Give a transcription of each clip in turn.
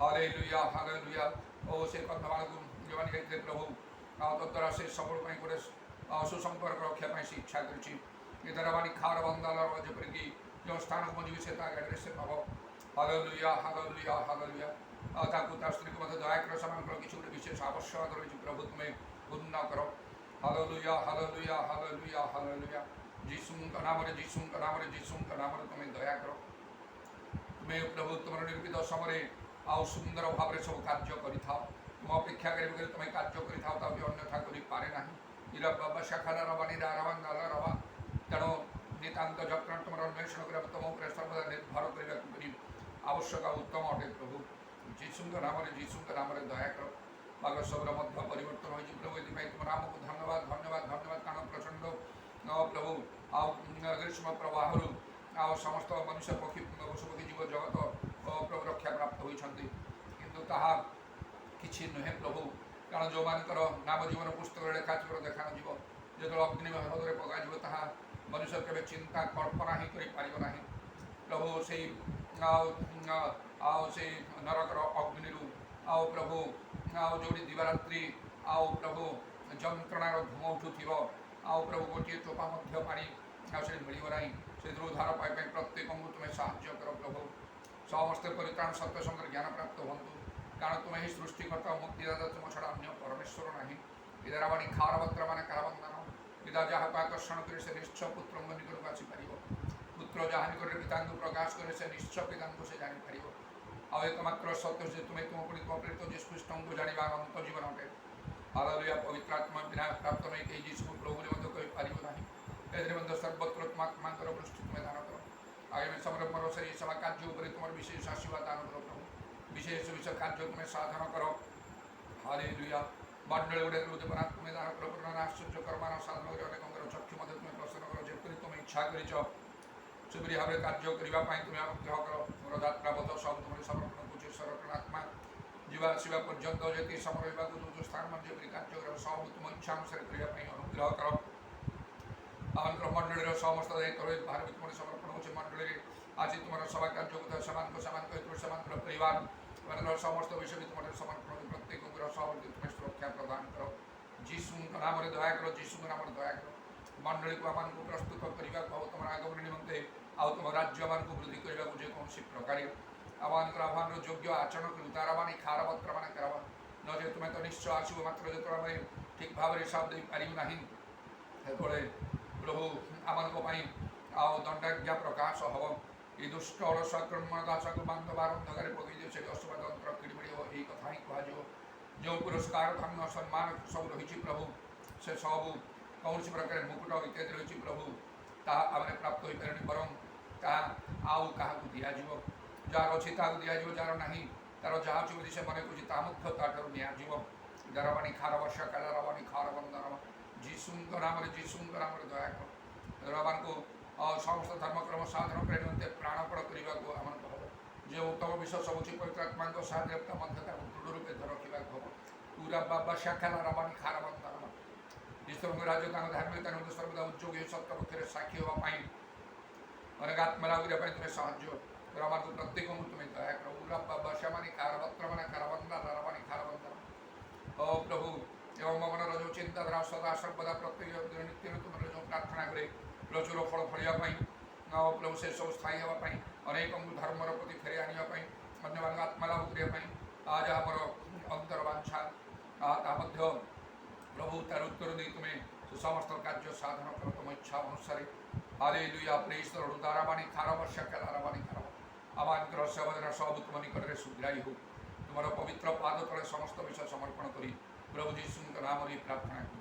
Hallelujah hallelujah ओ से कथावान जीवन कहते प्रभु तद्वारा से सबल कर सुसंपर्क रक्षा से इच्छा करवानी खार बंदाल जेपरिक जो स्थान को जीवी से गाड़ी से पाब हालेलुया हालेलुया हालेलुया स्त्री को दयाकर से किसी गोटे विशेष आवश्यकता रही प्रभु तुम्हें पूर्ण कर हालेलुया हालेलुया हालेलुया हालेलुया जीशुଙ୍କ नाम तुम्हें दया कर तुम्हें प्रभु तुम निर्मित समय आउ सुंदर भाव में सब कार्य करें तुम अपेक्षा कर तुम्हें कार्य कर अन्यथा करें ना बाबा शाखा रवानी रवा तेणु नितांत जत्न तुम अन्वेषण कर तुम सर्वदा निर्भर करने आवश्यक उत्तम अटे प्रभु जीशुଙ୍କ नाम दया कर बाग सबर मध्य परिवर्तन हो प्रभु ये तुम नाम को धन्यवाद धन्यवाद धन्यवाद कारण प्रचंड प्रभु ग्रीष्म प्रवाह आ समस्त मनुष्य पक्षी पशुपक्षी जीव जगत प्रभु रक्षा प्राप्त होती किंतु ताहा किछि नुहे प्रभु कारण जो मानकर नाम जीवन पुस्तक लेखा देखा जो अग्नि हृदय पकाଯିव ताहा मनुष्य केवे चिंता कल्पना ही करना प्रभु से नरकर अग्नि आओ प्रभु जो दिवारात्रि आओ प्रभु जंत्रणार धूम उठुव आओ प्रभु गोटे चोपा पानी मिलना से उद्धार पाइप प्रत्येक को तुम्हें साहाय्य कर प्रभु समस्त परित्राण सत्य संग ज्ञान प्राप्त हूँ कारण तुम्हें ही सृष्टिकर्ता मुक्तिदाता तुम छड़ा अन्य परमेश्वर ना इधरावाणी खारवत्र मान कारबंधन पिता जहाँ को आकर्षण करे से निश्चय पुत्र निकट को आसीपर पुत्र जहाँ निकट पिता प्रकाश करे से निश्चय पिता से जापर आ एकमात्र सत्य से तुम्हें तुम तुम प्रेरित जीशु ख्रीष्ट को जाना अनंत जीवन अटे हालेलुया पवित्र आत्मा बिना प्राप्त नहीं कहीं जीशु प्रभु कहीपर सर्वत्र आत्मा दृष्टि तुम्हें दान कर आगामी समय मोर से सेवा कार्य तुम विशेष आशीर्वाद दान कर प्रभु विशेष विषय कार्य तुम्हें साधन कर हालेलुया मंडल गुड़े उद्दीपना तुम्हें दान कर पूर्ण आश्चर्य कर्मान साधन कर अनेक चक्षु मध्य तुम्हें प्रसन्न कर जेपरी तुम्हें इच्छा कर सुबरी भाव कार्य करने तुम्हें अनुग्रह कर मोर यात्रा पथ सब तुम समर्पण करुचे संरक्षण आत्मा जीवा आसवा पर्यंत जी समय जो स्थान मन जेपरी कार्य सब तुम इच्छा अनुसार करने अनुग्रह कर आमर मंडल समस्त दायित्व भार भी तुम समर्पण हो मंडल आज तुम सभा कार्य समान परिवार समस्त विषय भी तुम समर्पण प्रत्येक सब तुम्हें सुरक्षा प्रदान कर जीशुଙ୍କ नाम दया कर जीशुଙ୍କ नाम दया कर मंडली को आम प्रस्तुत करने तुम आगमन निमंते आउ तुम राज्य मान वृद्धि करने को जेकोसी प्रकार आमान आह्वान योग्य आचरण कर तारावाणी खारवत्र मान करवा न तुम्हें तो निश्चय आसो मात्र जो आम ठीक भाव में हिसाब दे पारूना प्रभु आम आउ दंडाज्ञा प्रकाश हम ये दुष्ट अलस आक्रमण दास बांधवार अंधकार पकड़ से अशुभ तंत्र किड़मिड़ हो यही कथा ही कह जो पुरस्कार धन्य सम्मान सब रही प्रभु से सब कौन प्रकार मुकुट इत्यादि रही प्रभु तामें प्राप्त हो पारे बरं आउ क्या दिज्व जार अच्छी दिज्व जार ना तार जहाँ अच्छी से मन कर मुख्य ताठू निजी दरवाणी खार वर्षा कालारावाणी खार बंदन जीशुଙ୍କ नाम दया कर मान को समस्त धर्मक्रम साधन करने निमंते प्राणपण करने को आम जो उत्तम विषय सब अच्छी पवित्र आत्मा साहता दृढ़ रूपे रखा हम पूरा बाबा शाखा रावाणी खार बंदन ईश्वर राज्य धार्मिकता सर्वदा उद्योग सत्य पक्ष साक्षी हाँपाई अनेक आत्मा लागे तुम्हें साहय मान को प्रत्येक तुम्हें दया कर बाबा श्यामानी खारवत्र मान खारबंदन रावाणी खारबंदन ओ प्रभु एवं मनर जो चिंताधारा सदा सर्वदा प्रत्येक नित्य तुम जो प्रार्थना करे प्रचुर फल फलियापाई प्रभु से सब स्थायी हाँपाई अनेक धर्मर प्रति फेरी आने अन्य मान आत्मा लाभ करने आज आमर अंतर्वांछा प्रभु तार उत्तर दे तुम्हें समस्त कार्य साधन कर तुम इच्छा अनुसार हालेलुया अपने ईश्वर दारावाणी खार वर्षा कालारावाणी खार आमान सेवना सब तुम निकट में सुग्राही हो तुम पवित्र पाद तले समस्त विषय समर्पण कर प्रभु जीशुଙ୍କ नाम प्रार्थना करुँ।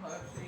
Bye.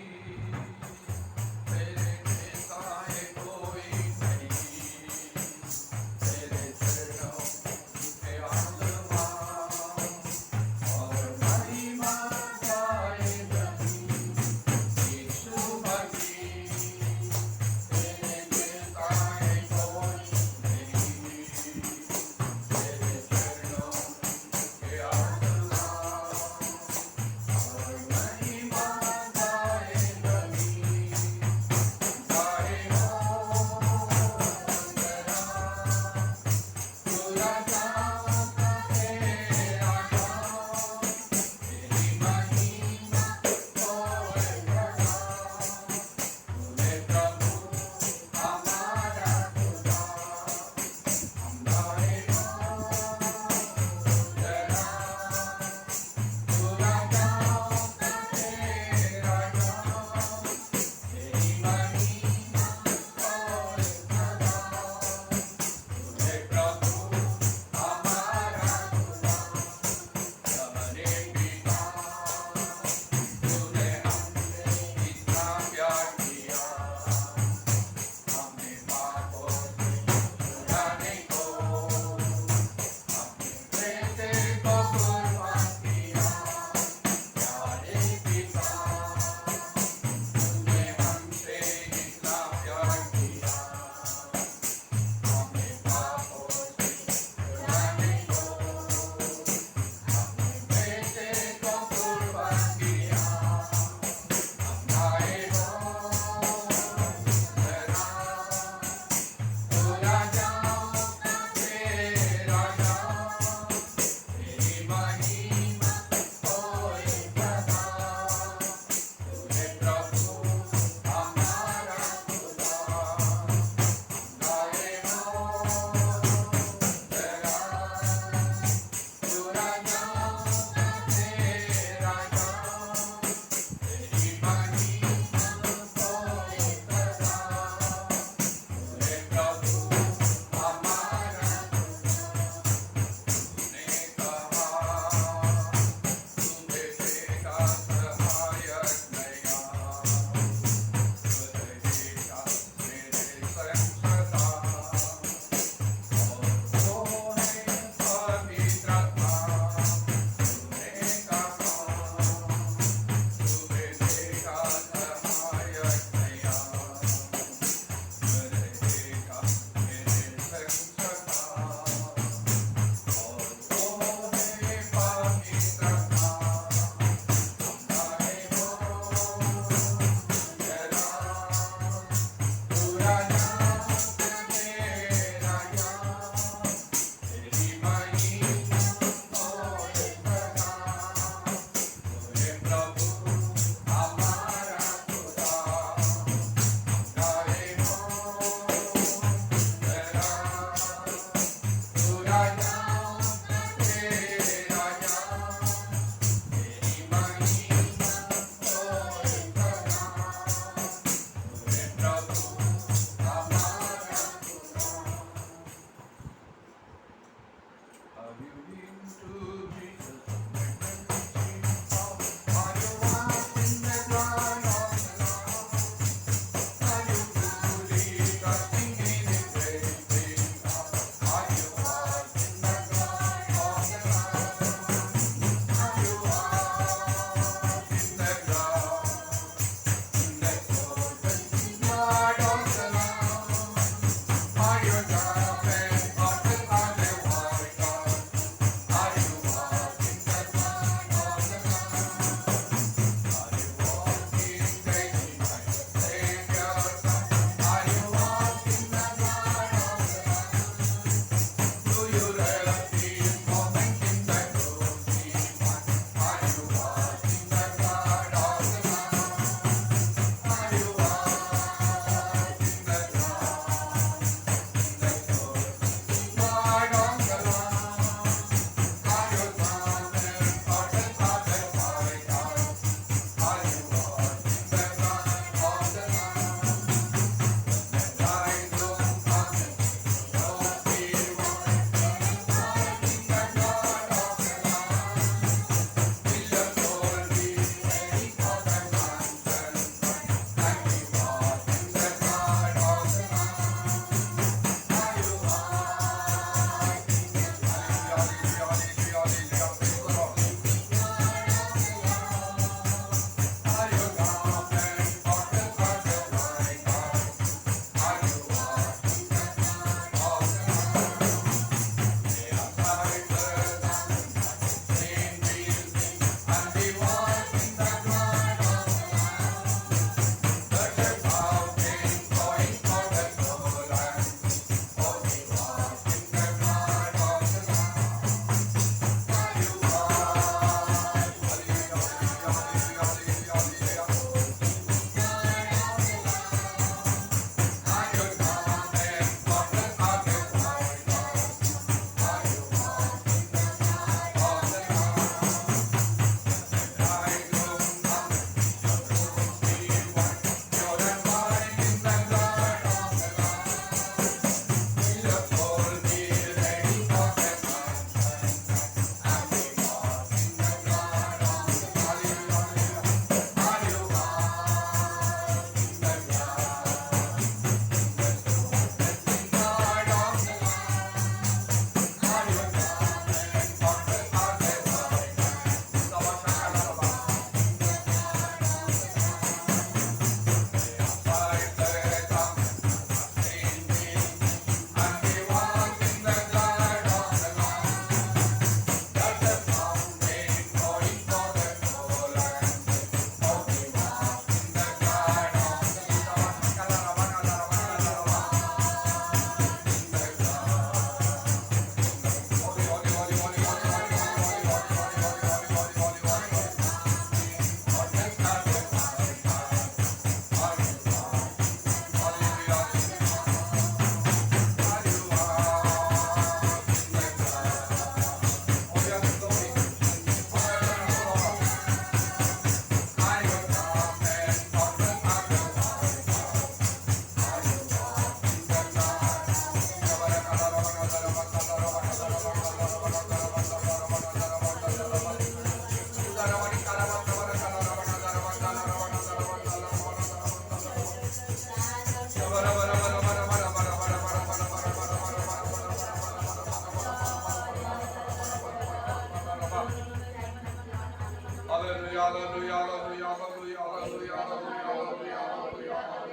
hallelujah, hallelujah, hallelujah, hallelujah, hallelujah, hallelujah,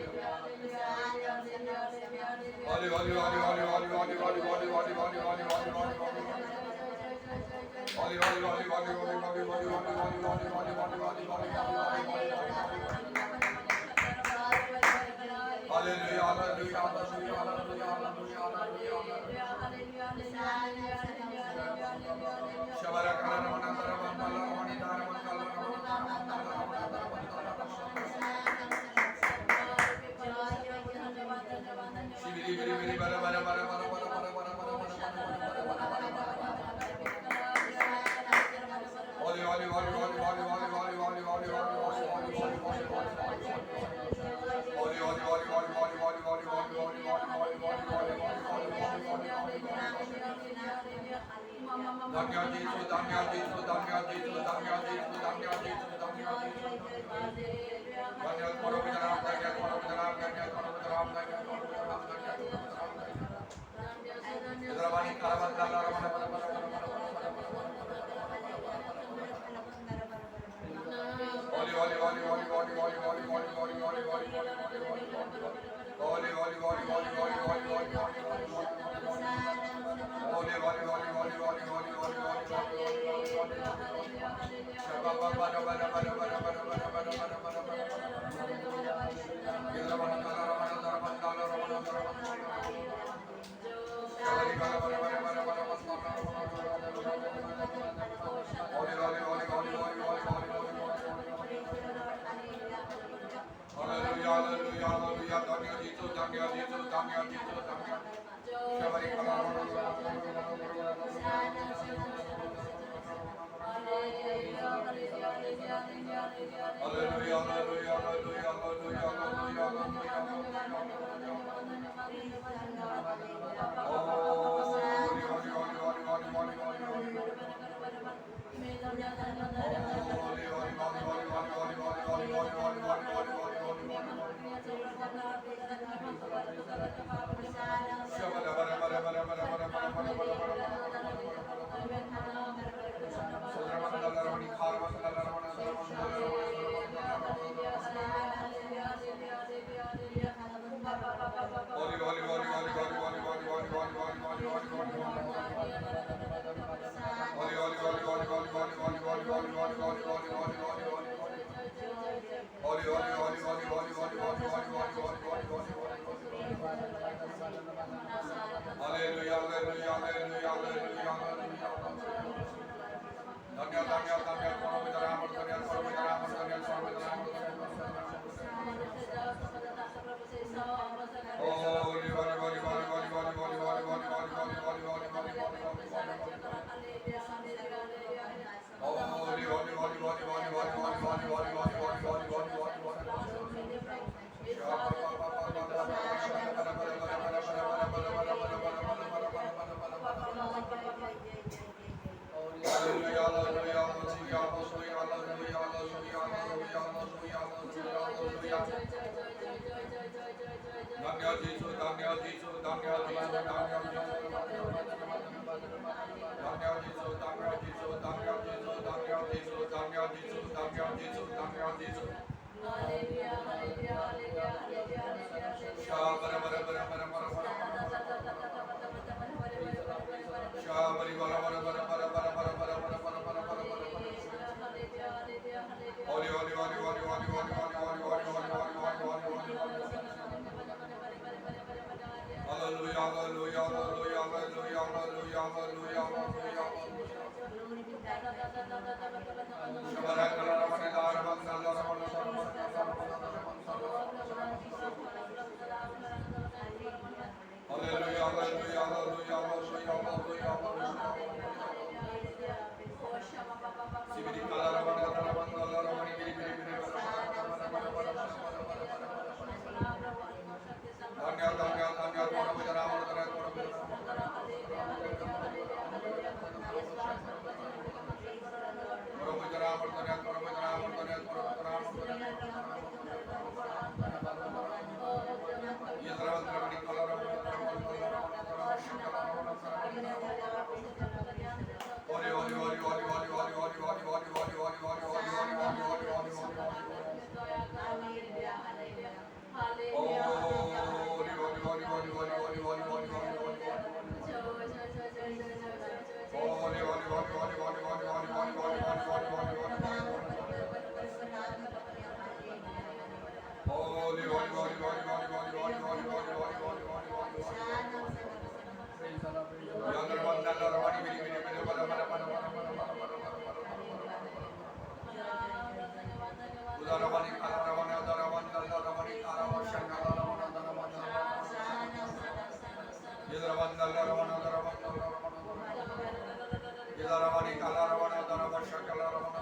Hari काला रवण दर वर्ष काला रवण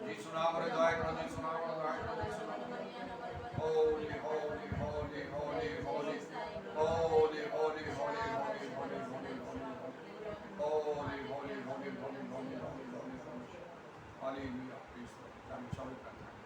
यीशु नाम रे दया करो यीशु नाम रे दया करो यीशु नाम Holi Holi Holi Holi Holi holy holy holy holy holy holy holy holy holy holy holy hallelujah please kami sami प्रार्थना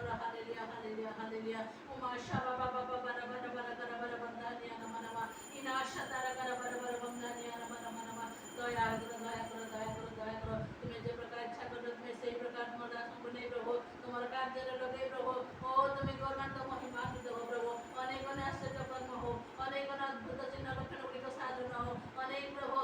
kara haleluya haleluya haleluya uma shaba baba baba bara bara bara kara bara bandani nama nama ina shatara kara bara bara bandani nama nama nama দয়া করো দয়া করো দয়া করো দয়া করো তুমি যে প্রকার ইচ্ছা করো তুমি সেই প্রকার তোমার দাসকে নেই প্রভু তোমার কার্যের লোকে প্রভু ও তুমি গর্বান্বিত মহিমান্বিত হো প্রভু অনেক অনেক আশ্চর্য কর্ম হোক অনেক অনেক অদ্ভুত চিহ্ন লক্ষণ গুলিক সাধন হোক অনেক প্রভু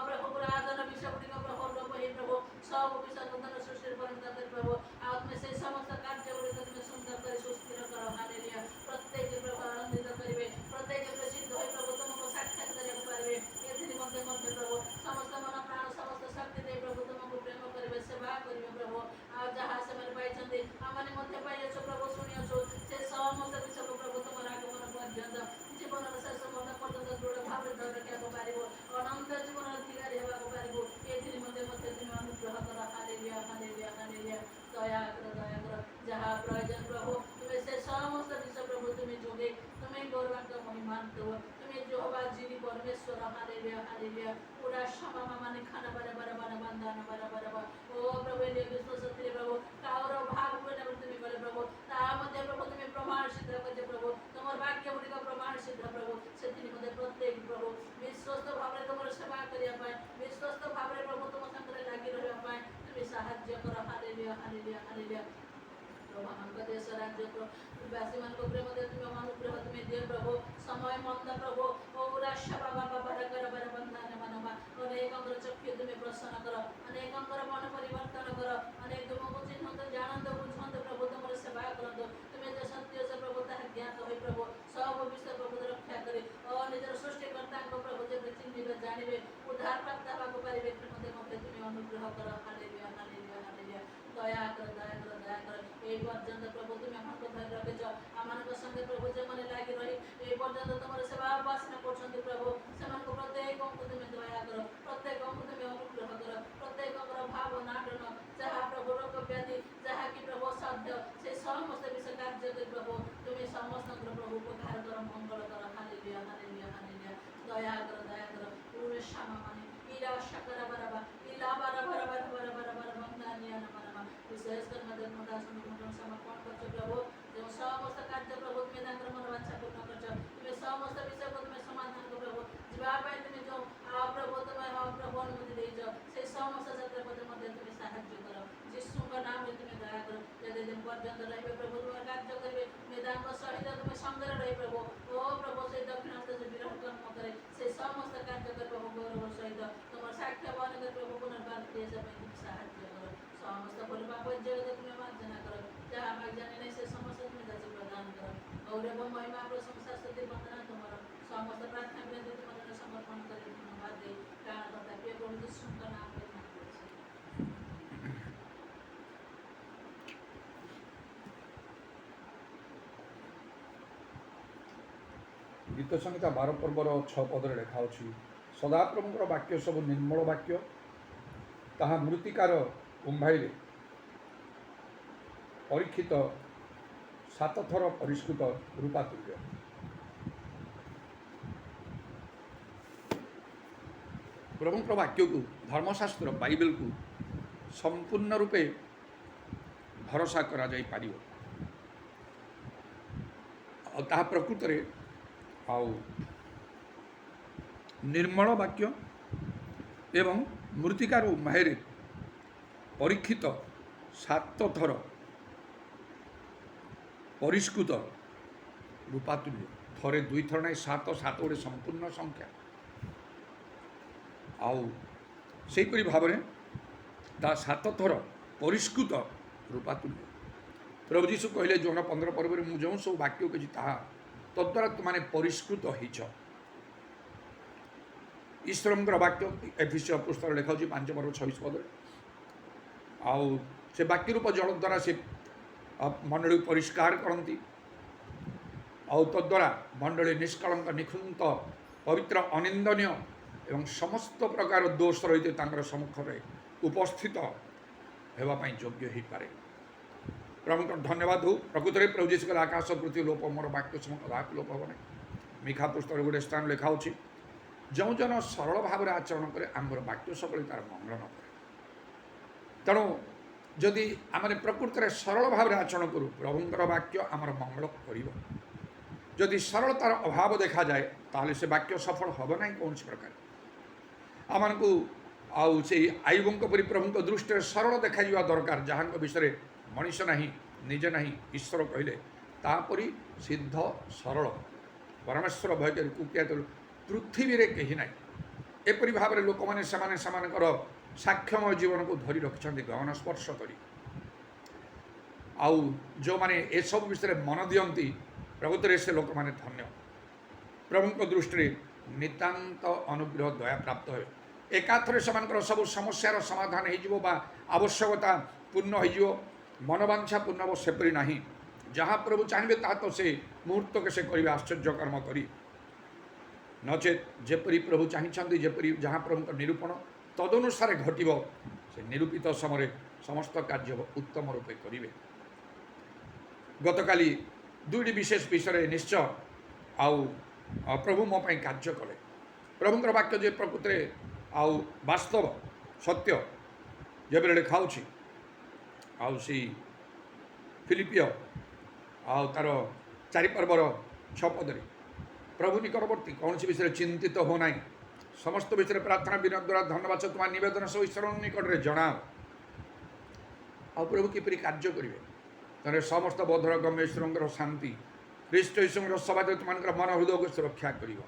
প্রভু পুরাতন বিষয় গুলিক প্রভু প্রভু হে প্রভু সব বিষয় নূতন সৃষ্টির পরিণত প্রভু আর তুমি সেই সমস্ত কার্যগুলিকে তুমি সুন্দর করে সুস্থির করো হালেলুয়া প্রত্যেকে প্রভু আনন্দিত করিবে প্রত্যেকে প্রসিদ্ধ হয়ে প্রভু তোমাকে সাক্ষাৎ করিতে পারবে এর মধ্যে মধ্যে প্রভু সমস্ত মন প্রাণ সমস্ত শক্তি দিয়ে প্রভু তোমাকে প্রেম করিবে সেবা করিবে প্রভু আর যাহা সেমানে পাইଛନ୍ତି আমার মধ্যে পাইয়াছ প্রভু শুনিয়াছ সে সমস্ত বিষয়କୁ প্রভু তোমার আগমন পর্যন্ত জীবনের শেষ মুহূর্ত পর্যন্ত দৃঢ় ভাବରେ ধরে রাখিବାକୁ ପାରିବ ଅନନ୍ତ ଜୀବନର ଅଧିକାରୀ ହେବାକୁ ପାରିବ ଏଥିରେ ମଧ୍ୟ তুমি ଅନୁଗ୍ରହ କର ହାଲେଲୁୟା ହାଲେଲୁୟା ହାଲେଲୁୟା ଦୟା କର ଯାହା ପ୍ରয়োଜନ ପ୍ରଭୁ তুমি ସେ ସମସ୍ତ ବିଷୟ ପ୍ରଭୁ তুমি ଯୋଗେ তুমি ଗୌରବାନ୍ୱିତ ମହିମାନ୍ୱିତ ହୁଅ তুমি ଯେହୋବା ଯିରି ପରମେଶ୍ୱର ହାଲେଲୁୟା ହାଲେଲୁୟା ପୁରା ସମା ମାନେ ଖାନା bara bara bara ବନ୍ଦାନ bara bara ଓ ପ୍ରଭୁ ଏ ବିଶ୍ୱାସ ଥିଲେ ପ୍ରଭୁ କାହାର ଭାଗ ହୁଏ তুমি କଲେ ପ୍ରଭୁ ତା ମଧ୍ୟ ପ୍ରଭୁ তুমি ପ୍ରମାଣ ସିଦ୍ଧ କରିଛ ପ୍ରଭୁ তোমার ବାକ୍ୟ ଗୁଡ଼ିକ ପ୍ରମାଣ ସିଦ୍ଧ ପ୍ରଭୁ ସେଥିରେ ମଧ୍ୟ ପ୍ରତ୍ୟେକ ପ୍ରଭୁ ବିଶ୍ୱସ୍ତ ଭାବରେ ତୁମର ସେବା କରିବା ପାଇଁ ବିଶ୍ୱସ୍ତ ଭାବରେ ପ୍ରଭୁ ତୁମ ସାଙ୍ଗରେ ଲାଗି ରହିବା ପାଇଁ তুমি ସାହାଯ୍ୟ କର ହାଲେଲୁୟା ହାଲେଲୁୟା ହାଲେଲୁୟା प्रभु हमको देश राज्य वासी मन को प्रेम दे तुम अनुग्रह तुम्हें दे प्रभु समय मंद प्रभु और शबा बाबा बरकर बर बंधन मनवा अनेकंकर चक्षु तुम्हें प्रसन्न करो अनेकंकर मन परिवर्तन करो अनेक तुमको चिन्हत जानत बुझत प्रभु तुमर सेवा करत तुम्हें जो सत्य से प्रभु ताह ज्ञात होई प्रभु सब विषय प्रभु रक्षा करे और निजर सृष्टिकर्ता को प्रभु जे चिन्हिबे जानिबे उद्धार प्राप्त हेबाको पारिबे मते मते तुम्हें अनुग्रह करो हालेलुया हालेलुया हालेलुया दया कर दया कर दया कर এই পর্যন্ত প্রভু তুমি আমাকে ধরে রেখেছ আমার সঙ্গে প্রভু যেমন লাগি রহি এই পর্যন্ত তোমার সেবা উপাসনা করছেন প্রভু সেମାନଙ୍କୁ প্রত্যেকଙ୍କୁ তুমি দয়া কর প্রত্যেকଙ୍କୁ তুমি অনুগ্রহ কর প্রত্যেকଙ୍କର ভাবনা নাটন যাহা প্রভু রোগ ব্যাধি যাহা কি প্রভু সাধ্য সেই সমস্ত বিষয় কার্য করে প্রভু তুমি সমস্তଙ୍କର প্রভু উপকার কর মঙ্গল কর হালেলুয়া হালেলুয়া হালেলুয়া দয়া কর পুরো শামা মানে ইলা শাকরা বারাবা ইলা বারাবা বারাবা বারাবা বন্দানিয়া নামা विशेष कर मदद मदा समर्पण समर्पण करछ प्रभु जो समस्त कार्य प्रभु तुम्हें तांकर मन वांछा पूर्ण करछ तुम्हें समस्त विषय को तुम्हें समाधान को प्रभु जीवा पाए तुम्हें जो प्रभु तुम्हें प्रभु अनुमति देइछ से समस्त क्षेत्र पद मध्ये तुम्हें सहायता करो यीशु का नाम में तुम्हें दया करो यदि दिन पर्यंत रहबे प्रभु तुम्हारे कार्य करबे मैदान को सहित तुम्हें संग रहे प्रभु ओ प्रभु से दक्षिण हस्त से विरोध कर्म करे से समस्त कार्य कर प्रभु गौरव सहित तुम्हारे साक्ष्य बन कर प्रभु पुनर्बार दिए से तुम्हें सहायता करो समस्त फल पाप जगत तुम्हें मार्जना करो जहाँ भाग जाने नहीं से समस्त तुम्हें दास प्रदान करो गौरव महिमा प्रशंसा स्तुति वंदना तुम्हारा समस्त प्रार्थना विनती तुम्हारे समर्पण करे धन्यवाद दे प्राण करता प्रिय प्रभु यीशु का नाम में गीत संहिता 12 पर्वर 6 पदरे लेखा अछि सदाप्रभुଙ୍କର ବାକ୍ୟ ସବୁ ନିର୍ମଳ ବାକ୍ୟ ତାହା ମୃତ୍ତିକାର କୁମ୍ଭାଇରେ ପରୀକ୍ଷିତ 7 ଥର ପରିଷ୍କୃତ ରୂପା ତୁଲ୍ୟ। ପ୍ରଭୁଙ୍କର ବାକ୍ୟକୁ ଧର୍ମଶାସ୍ତ୍ର ବାଇବେଲକୁ ସମ୍ପୂର୍ଣ୍ଣ ରୂପେ ଭରସା କରାଯାଇପାରିବ ଆଉ ତାହା ପ୍ରକୃତରେ ଆଉ ନିର୍ମଳ ବାକ୍ୟ ଏବଂ ମୃତ୍ତିକାର ଉମ୍ଭାଇରେ ପରୀକ୍ଷିତ 7 ଥର ପରିଷ୍କୃତ ରୂପା ତୁଲ୍ୟ। ଥରେ 2 ଥର ନାହିଁ 7 7 ଗୋଟେ ସମ୍ପୂର୍ଣ୍ଣ ସଂଖ୍ୟା ଆଉ ସେହିପରି ଭାବରେ ତା 7 ଥର ପରିଷ୍କୃତ ରୂପା ତୁଲ୍ୟ। ପ୍ରଭୁ ଯୀଶୁ କହିଲେ ଜୋହନ 15 ପର୍ବରେ ମୁଁ ଯେଉଁ ସବୁ ବାକ୍ୟ କହିଛି ତାହା ତଦ୍ୱାରା ତୁମମାନେ ପରିଷ୍କୃତ ହେଇଛ। ଈଶ୍ୱରଙ୍କର ବାକ୍ୟ ଏଫେସୀୟ ପୁସ୍ତକ ଲେଖା ହେଉଛି 5 ପର୍ବ 26 ପଦରେ ଆଉ ସେ ବାକ୍ୟ ରୂପ ଜଳ ଦ୍ୱାରା ସେ ମଣ୍ଡଳୀକୁ ପରିଷ୍କାର କରନ୍ତି ଆଉ ତଦ୍ୱାରା ମଣ୍ଡଳୀ ନିଷ୍କଳଙ୍କ ନିଖୁନ୍ତ ପବିତ୍ର ଅନିନ୍ଦନୀୟ ଏବଂ ସମସ୍ତ ପ୍ରକାର ଦୋଷ ରହିତେ ତାଙ୍କର ସମ୍ମୁଖରେ ଉପସ୍ଥିତ ହେବା ପାଇଁ ଯୋଗ୍ୟ ହୋଇପାରେ। ପ୍ରଭୁଙ୍କର ଧନ୍ୟବାଦ ହଉ। ପ୍ରକୃତରେ ପ୍ରଭୁ ଯୀଶୁ କହିଲେ ଆକାଶ ପୃଥିବୀ ଲୋପ ମୋର ବାକ୍ୟ ସମୟ କଦାପି ଲୋପ ହେବ ନାହିଁ। ମିଖା ପୁସ୍ତକରେ ଗୋଟେ ସ୍ଥାନ ଲେଖା ହେଉଛି ଯେଉଁ ଜନ ସରଳ ଭାବରେ ଆଚରଣ କରେ ଆମର ବାକ୍ୟ ସବୁବେଳେ ତାର ମଙ୍ଗଳ ନ କରେ। ତେଣୁ যদি ଆମେ ପ୍ରକୃତରେ ସରଳ ଭାବରେ ଆଚରଣ କରୁ ପ୍ରଭୁଙ୍କର ବାକ୍ୟ ଆମର ମଙ୍ଗଳ କରିବ। ଯଦି ସରଳତାର ଅଭାବ ଦେଖାଯାଏ ତାହେଲେ ସେ ବାକ୍ୟ ସଫଳ ହେବ ନାହିଁ କୌଣସି ପ୍ରକାର। ଆମମାନଙ୍କୁ ଆଉ ସେଇ ଆୟୁବଙ୍କ ପରି ପ୍ରଭୁଙ୍କ ଦୃଷ୍ଟିରେ ସରଳ ଦେଖାଯିବା ଦରକାର, ଯାହାଙ୍କ ବିଷୟରେ ମଣିଷ ନାହିଁ, ନିଜେ ନାହିଁ, ଈଶ୍ୱର କହିଲେ ତାପରି ସିଦ୍ଧ ସରଳ ପରମେଶ୍ୱର ଭୟକାରୀ କୁକିଆତ ପୃଥିବୀରେ କେହି ନାହିଁ। ଏପରି ଭାବରେ ଲୋକମାନେ ସେମାନଙ୍କର ସାକ୍ଷ୍ୟମୟ ଜୀବନକୁ ଧରି ରଖିଛନ୍ତି ଗହନ ସ୍ପର୍ଶ କରି। ଆଉ ଯେଉଁମାନେ ଏସବୁ ବିଷୟରେ ମନ ଦିଅନ୍ତି ପ୍ରକୃତରେ ସେ ଲୋକମାନେ ଧନ୍ୟ, ପ୍ରଭୁଙ୍କ ଦୃଷ୍ଟିରେ ନିତାନ୍ତ ଅନୁଗ୍ରହ ଦୟା ପ୍ରାପ୍ତ ହେବେ। ଏକାଥରେ ସେମାନଙ୍କର ସବୁ ସମସ୍ୟାର ସମାଧାନ ହେଇଯିବ ବା ଆବଶ୍ୟକତା ପୂର୍ଣ୍ଣ ହେଇଯିବ, ମନବାଞ୍ଛା ପୂର୍ଣ୍ଣ ହେବ ସେପରି ନାହିଁ। ଯାହା ପ୍ରଭୁ ଚାହିଁବେ ତାହା ତ ସେ ମୁହୂର୍ତ୍ତକେ ସେ କରିବେ ଆଶ୍ଚର୍ଯ୍ୟ କର୍ମ କରି। ନଚେତ୍ ଯେପରି ପ୍ରଭୁ ଚାହିଁଛନ୍ତି, ଯେପରି ଯାହା ପ୍ରଭୁଙ୍କ ନିରୂପଣ ତଦନୁସାରେ ଘଟିବ, ସେ ନିରୂପିତ ସମୟରେ ସମସ୍ତ କାର୍ଯ୍ୟ ଉତ୍ତମ ରୂପେ କରିବେ। ଗତକାଲି ଦୁଇଟି ବିଶେଷ ବିଷୟରେ ନିଶ୍ଚୟ ଆଉ ପ୍ରଭୁ ମୋ ପାଇଁ କାର୍ଯ୍ୟ କଲେ। ପ୍ରଭୁଙ୍କର ବାକ୍ୟ ଯେ ପ୍ରକୃତରେ ଆଉ ବାସ୍ତବ ସତ୍ୟ ଯେବେଳେ ଲେଖାଉଛି, ଆଉ ସେଇ ଫିଲିପିଓ ଆଉ ତାର 4 ପର୍ବର 6 ପଦରେ ପ୍ରଭୁ ନିକଟବର୍ତ୍ତୀ, କୌଣସି ବିଷୟରେ ଚିନ୍ତିତ ହୋ ନାହିଁ, ସମସ୍ତ ବିଷୟରେ ପ୍ରାର୍ଥନା ବିନୟ ଦ୍ୱାରା ଧନ୍ୟବାଦ ତୁମ ନିବେଦନ ସହ ଈଶ୍ୱରଙ୍କ ନିକଟରେ ଜଣାଅ। ଆଉ ପ୍ରଭୁ କିପରି କାର୍ଯ୍ୟ କରିବେ, ତାହେଲେ ସମସ୍ତ ବୋଧର ଗମ୍ୟ ଈଶ୍ୱରଙ୍କର ଶାନ୍ତି ଖ୍ରୀଷ୍ଟ ଯୀଶୁଙ୍କର ସଭାରେ ତୁମମାନଙ୍କର ମନ ହୃଦୟକୁ ସୁରକ୍ଷା କରିବ।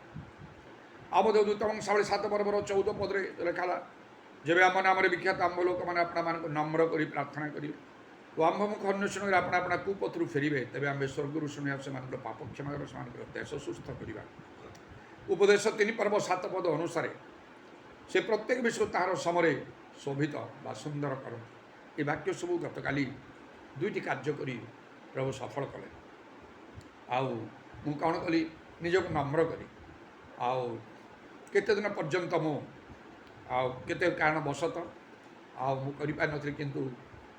ଆବୋଧଦୂତ ବଂଶାବଳୀ 7 ପର୍ବର 14 ପଦରେ ଲେଖାଲା, ଯେବେ ଆମ ନାମରେ ବିଖ୍ୟାତ ଆମ୍ଭ ଲୋକମାନେ ଆପଣମାନଙ୍କୁ ନମ୍ର କରି ପ୍ରାର୍ଥନା କରିବେ ଓ ଆମ୍ଭମୁଖ ଅନ୍ୱେଷଣ କରି ଆପଣା କୁପଥରୁ ଫେରିବେ, ତେବେ ଆମ୍ଭେ ସ୍ୱର୍ଗରୁ ଶୁଣିବା ସେମାନଙ୍କର ପାପ କ୍ଷମା କରିବା, ସେମାନଙ୍କର ଦେଶ ସୁସ୍ଥ କରିବା। ଉପଦେଶ 3 ପର୍ବ 7 ପଦ ଅନୁସାରେ ସେ ପ୍ରତ୍ୟେକ ବିଷୟ ତାହାର ସମୟରେ ଶୋଭିତ ବା ସୁନ୍ଦର କରନ୍ତି। ଏ ବାକ୍ୟ ସବୁ ଗତକାଲି ଦୁଇଟି କାର୍ଯ୍ୟ କରି ପ୍ରଭୁ ସଫଳ କଲେ। ଆଉ ମୁଁ କ'ଣ କଲି, ନିଜକୁ ନମ୍ର କରି, ଆଉ କେତେ ଦିନ ପର୍ଯ୍ୟନ୍ତ ମୁଁ ଆଉ କେତେ କାରଣବଶତଃ ଆଉ ମୁଁ କରିପାରିନଥିଲି, କିନ୍ତୁ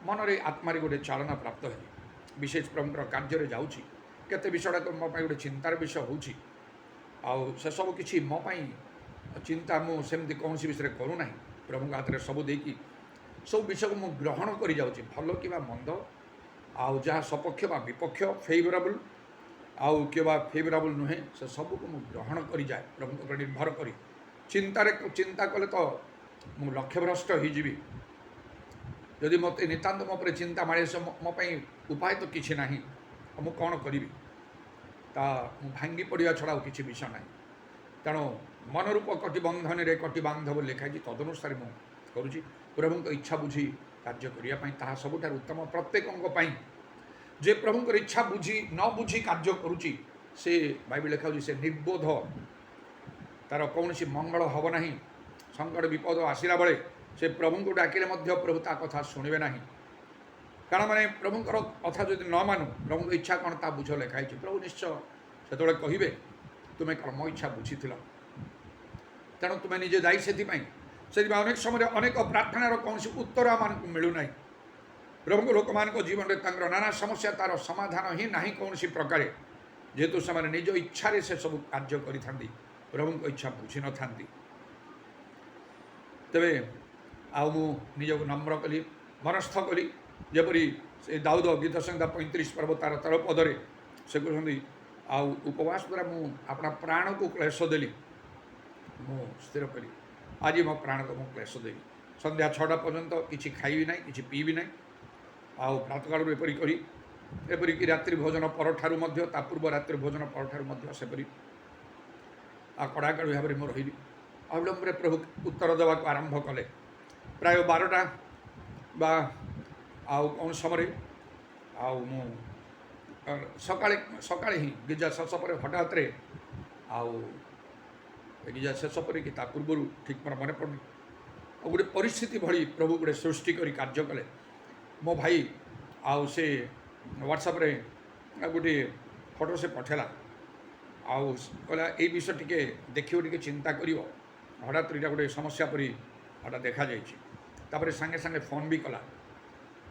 ମନରେ ଆତ୍ମାରେ ଗୋଟେ ଚାଳନା ପ୍ରାପ୍ତ ହେଲି। ବିଶେଷ ପ୍ରଭୁଙ୍କର କାର୍ଯ୍ୟରେ ଯାଉଛି, କେତେ ବିଷୟଟା ମୋ ପାଇଁ ଗୋଟେ ଚିନ୍ତାର ବିଷୟ ହେଉଛି। ଆଉ ସେସବୁ କିଛି ମୋ ପାଇଁ ଚିନ୍ତା ମୁଁ ସେମିତି କୌଣସି ବିଷୟରେ କରୁନାହିଁ। ପ୍ରଭୁଙ୍କ ହାତରେ ସବୁ ଦେଇକି ସବୁ ବିଷୟକୁ ମୁଁ ଗ୍ରହଣ କରିଯାଉଛି, ଭଲ କିମ୍ବା ମନ୍ଦ, ଆଉ ଯାହା ସପକ୍ଷ ବା ବିପକ୍ଷ, ଫେଭରେବୁଲ୍ ଆଉ କିମ୍ବା ଫେଭରେବୁଲ୍ ନୁହେଁ, ସେ ସବୁକୁ ମୁଁ ଗ୍ରହଣ କରିଯାଏ ପ୍ରଭୁଙ୍କ ଉପରେ ନିର୍ଭର କରି। ଚିନ୍ତା କଲେ ତ ମୁଁ ଲକ୍ଷ୍ୟଭ୍ରଷ୍ଟ ହୋଇଯିବି। ଯଦି ମୋତେ ନିତାନ୍ତ ମୋ ଉପରେ ଚିନ୍ତା ମାଳେ, ମୋ ପାଇଁ ଉପାୟ ତ କିଛି ନାହିଁ, ଆଉ ମୁଁ କ'ଣ କରିବି, ତା ମୁଁ ଭାଙ୍ଗି ପଡ଼ିବା ଛଡ଼ା ଆଉ କିଛି ବିଷୟ ନାହିଁ। ତେଣୁ ମନରୂପ କଟିବନ୍ଧନରେ କଟି ବାନ୍ଧବ ଲେଖାଯାଇଛି, ତଦନୁସାରେ ମୁଁ କରୁଛି ପ୍ରଭୁଙ୍କ ଇଚ୍ଛା ବୁଝି କାର୍ଯ୍ୟ କରିବା ପାଇଁ। ତାହା ସବୁଠାରୁ ଉତ୍ତମ ପ୍ରତ୍ୟେକଙ୍କ ପାଇଁ। ଯେ ପ୍ରଭୁଙ୍କର ଇଚ୍ଛା ବୁଝି ନ ବୁଝି କାର୍ଯ୍ୟ କରୁଛି, ସେ ବାଇବେଲ ଲେଖାଉଛି ସେ ନିର୍ବୋଧ, ତାର କୌଣସି ମଙ୍ଗଳ ହେବ ନାହିଁ। ସଙ୍କଟ ବିପଦ ଆସିଲା ବେଳେ ସେ ପ୍ରଭୁଙ୍କୁ ଡାକିଲେ ମଧ୍ୟ ପ୍ରଭୁ ତା କଥା ଶୁଣିବେ ନାହିଁ। କାରଣ ମାନେ ପ୍ରଭୁଙ୍କର କଥା ଯଦି ନ ମାନୁ, ପ୍ରଭୁଙ୍କ ଇଚ୍ଛା କ'ଣ ତା ବୁଝ ଲେଖାହେଇଛି, ପ୍ରଭୁ ନିଶ୍ଚୟ ସେତେବେଳେ କହିବେ ତୁମେ କ'ଣ ମୋ ଇଚ୍ଛା ବୁଝିଥିଲ। ତେଣୁ ତୁମେ ନିଜେ ଦାୟୀ। ସେଥିପାଇଁ ଅନେକ ସମୟରେ ଅନେକ ପ୍ରାର୍ଥନାର କୌଣସି ଉତ୍ତର ଆମମାନଙ୍କୁ ମିଳୁନାହିଁ। ପ୍ରଭୁଙ୍କ ଲୋକମାନଙ୍କ ଜୀବନରେ ତାଙ୍କର ନାନା ସମସ୍ୟା, ତାର ସମାଧାନ ହିଁ ନାହିଁ କୌଣସି ପ୍ରକାରେ, ଯେହେତୁ ସେମାନେ ନିଜ ଇଚ୍ଛାରେ ସେସବୁ କାର୍ଯ୍ୟ କରିଥାନ୍ତି, ପ୍ରଭୁଙ୍କ ଇଚ୍ଛା ବୁଝିନଥାନ୍ତି। ତେବେ ଆଉ ମୁଁ ନିଜକୁ ନମ୍ର କଲି, ମନସ୍ଥ କଲି, ଯେପରି ସେ ଦାଉଦ ଗୀତ ସଂହିତା 35 ପର୍ବ ତାର 13 ପଦରେ ସେ କହୁଛନ୍ତି, ଆଉ ଉପବାସ ଦ୍ୱାରା ମୁଁ ଆପଣା ପ୍ରାଣକୁ କ୍ଲେଶ ଦେଲି। ମୁଁ ସ୍ଥିର କଲି ଆଜି ମୋ ପ୍ରାଣକୁ ମୁଁ କ୍ଲେଶ ଦେବି, ସନ୍ଧ୍ୟା 6ଟା ପର୍ଯ୍ୟନ୍ତ କିଛି ଖାଇବି ନାହିଁ, କିଛି ପିଇବି ନାହିଁ। ଆଉ ପ୍ରାତଃକାଳରୁ ଏପରିକି ରାତ୍ରି ଭୋଜନ ପରଠାରୁ ମଧ୍ୟ, ତା ପୂର୍ବ ରାତ୍ରି ଭୋଜନ ପରଠାରୁ ମଧ୍ୟ ସେପରି ଆଉ କଡ଼ାକଡ଼ି ଭାବରେ ମୁଁ ରହିଲି। ଅବିଳମ୍ବରେ ପ୍ରଭୁ ଉତ୍ତର ଦେବାକୁ ଆରମ୍ଭ କଲେ। ପ୍ରାୟ 12ଟା ବା ଆଉ କୌଣସି ସମୟରେ ଆଉ ମୁଁ ସକାଳେ ହିଁ ଗିର୍ଜା ଶେଷ ପରେ ହଠାତ୍ରେ ଆଉ ଗିର୍ଜା ଶେଷ ପରେ କି ତା ପୂର୍ବରୁ ଠିକ୍ ମୋର ମନେ ପଡ଼ୁନି, ଆଉ ଗୋଟେ ପରିସ୍ଥିତି ଭଳି ପ୍ରଭୁ ଗୋଟେ ସୃଷ୍ଟି କରି କାର୍ଯ୍ୟ କଲେ। ମୋ ଭାଇ ଆଉ ସେ ହ୍ୱାଟ୍ସଆପ୍ରେ ଗୋଟିଏ ଫଟୋ ସେ ପଠାଇଲା, ଆଉ କହିଲା ଏଇ ବିଷୟ ଟିକେ ଦେଖିବ, ଟିକେ ଚିନ୍ତା କରିବ। ହଠାତ୍ ଏଇଟା ଗୋଟେ ସମସ୍ୟା ପରି ଏଇଟା ଦେଖାଯାଇଛି। ତାପରେ ସାଙ୍ଗେ ସାଙ୍ଗେ ଫୋନ୍ ବି କଲା,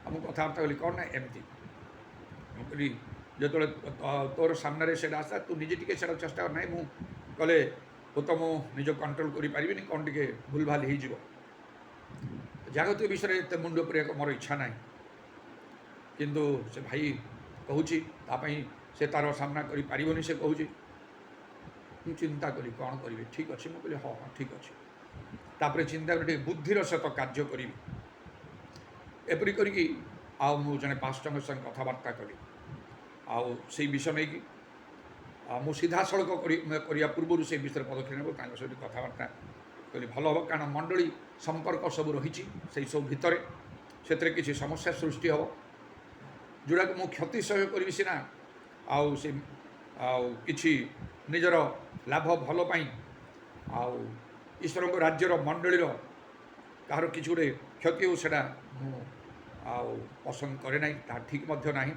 ଆଉ ମୁଁ କଥାବାର୍ତ୍ତା କଲି, କ'ଣ ନା ଏମିତି। ମୁଁ କହିଲି ଯେତେବେଳେ ତୋର ସାମ୍ନାରେ ସେଇଟା ଆସିଲା, ତୁ ନିଜେ ଟିକେ ସେଇଟା ଚେଷ୍ଟା କର। ନାହିଁ ମୁଁ କଲେ ହୁଏତ ମୁଁ ନିଜ କଣ୍ଟ୍ରୋଲ୍ କରିପାରିବିନି, କ'ଣ ଟିକେ ଭୁଲ୍ ଭାଲ୍ ହେଇଯିବ। ଜାଗତିକ ବିଷୟରେ ଏତେ ମୁଣ୍ଡ କରିବାକୁ ମୋର ଇଚ୍ଛା ନାହିଁ। କିନ୍ତୁ ସେ ଭାଇ କହୁଛି ତା ପାଇଁ ସେ ତା'ର ସାମ୍ନା କରିପାରିବନି। ସେ କହୁଛି ମୁଁ ଚିନ୍ତା କଲି କ'ଣ କରିବି। ଠିକ୍ ଅଛି, ମୁଁ କହିଲି ହଁ ହଁ ଠିକ୍ ଅଛି। ତାପରେ ଚିନ୍ତା କରି ଟିକେ ବୁଦ୍ଧିର ସହିତ କାର୍ଯ୍ୟ କରିବି। ଏପରି କରିକି ଆଉ ମୁଁ ଜଣେ ପାଷ୍ଟରଙ୍କ ସଙ୍ଗେ କଥାବାର୍ତ୍ତା କଲି। ଆଉ ସେଇ ବିଷୟ ନେଇକି ମୁଁ ସିଧାସଳଖ କରିବା ପୂର୍ବରୁ ସେ ବିଷୟରେ ପଦକ୍ଷେପ ନେବ, ତାଙ୍କ ସହିତ କଥାବାର୍ତ୍ତା କଲି ଭଲ ହେବ। କାରଣ ମଣ୍ଡଳୀ ସମ୍ପର୍କ ସବୁ ରହିଛି, ସେଇ ସବୁ ଭିତରେ ସେଥିରେ କିଛି ସମସ୍ୟା ସୃଷ୍ଟି ହେବ, ଯେଉଁଟାକୁ ମୁଁ କ୍ଷତି ସହ୍ୟ କରିବି ସିନା, ଆଉ ସେ ଆଉ କିଛି ନିଜର ଲାଭ ଭଲ ପାଇଁ ଆଉ ଈଶ୍ୱରଙ୍କ ରାଜ୍ୟର ମଣ୍ଡଳୀର କାହାର କିଛି ଗୋଟେ କ୍ଷତି ହେଉ ସେଇଟା ମୁଁ ଆଉ ପସନ୍ଦ କରେ ନାହିଁ, ତାହା ଠିକ୍ ମଧ୍ୟ ନାହିଁ।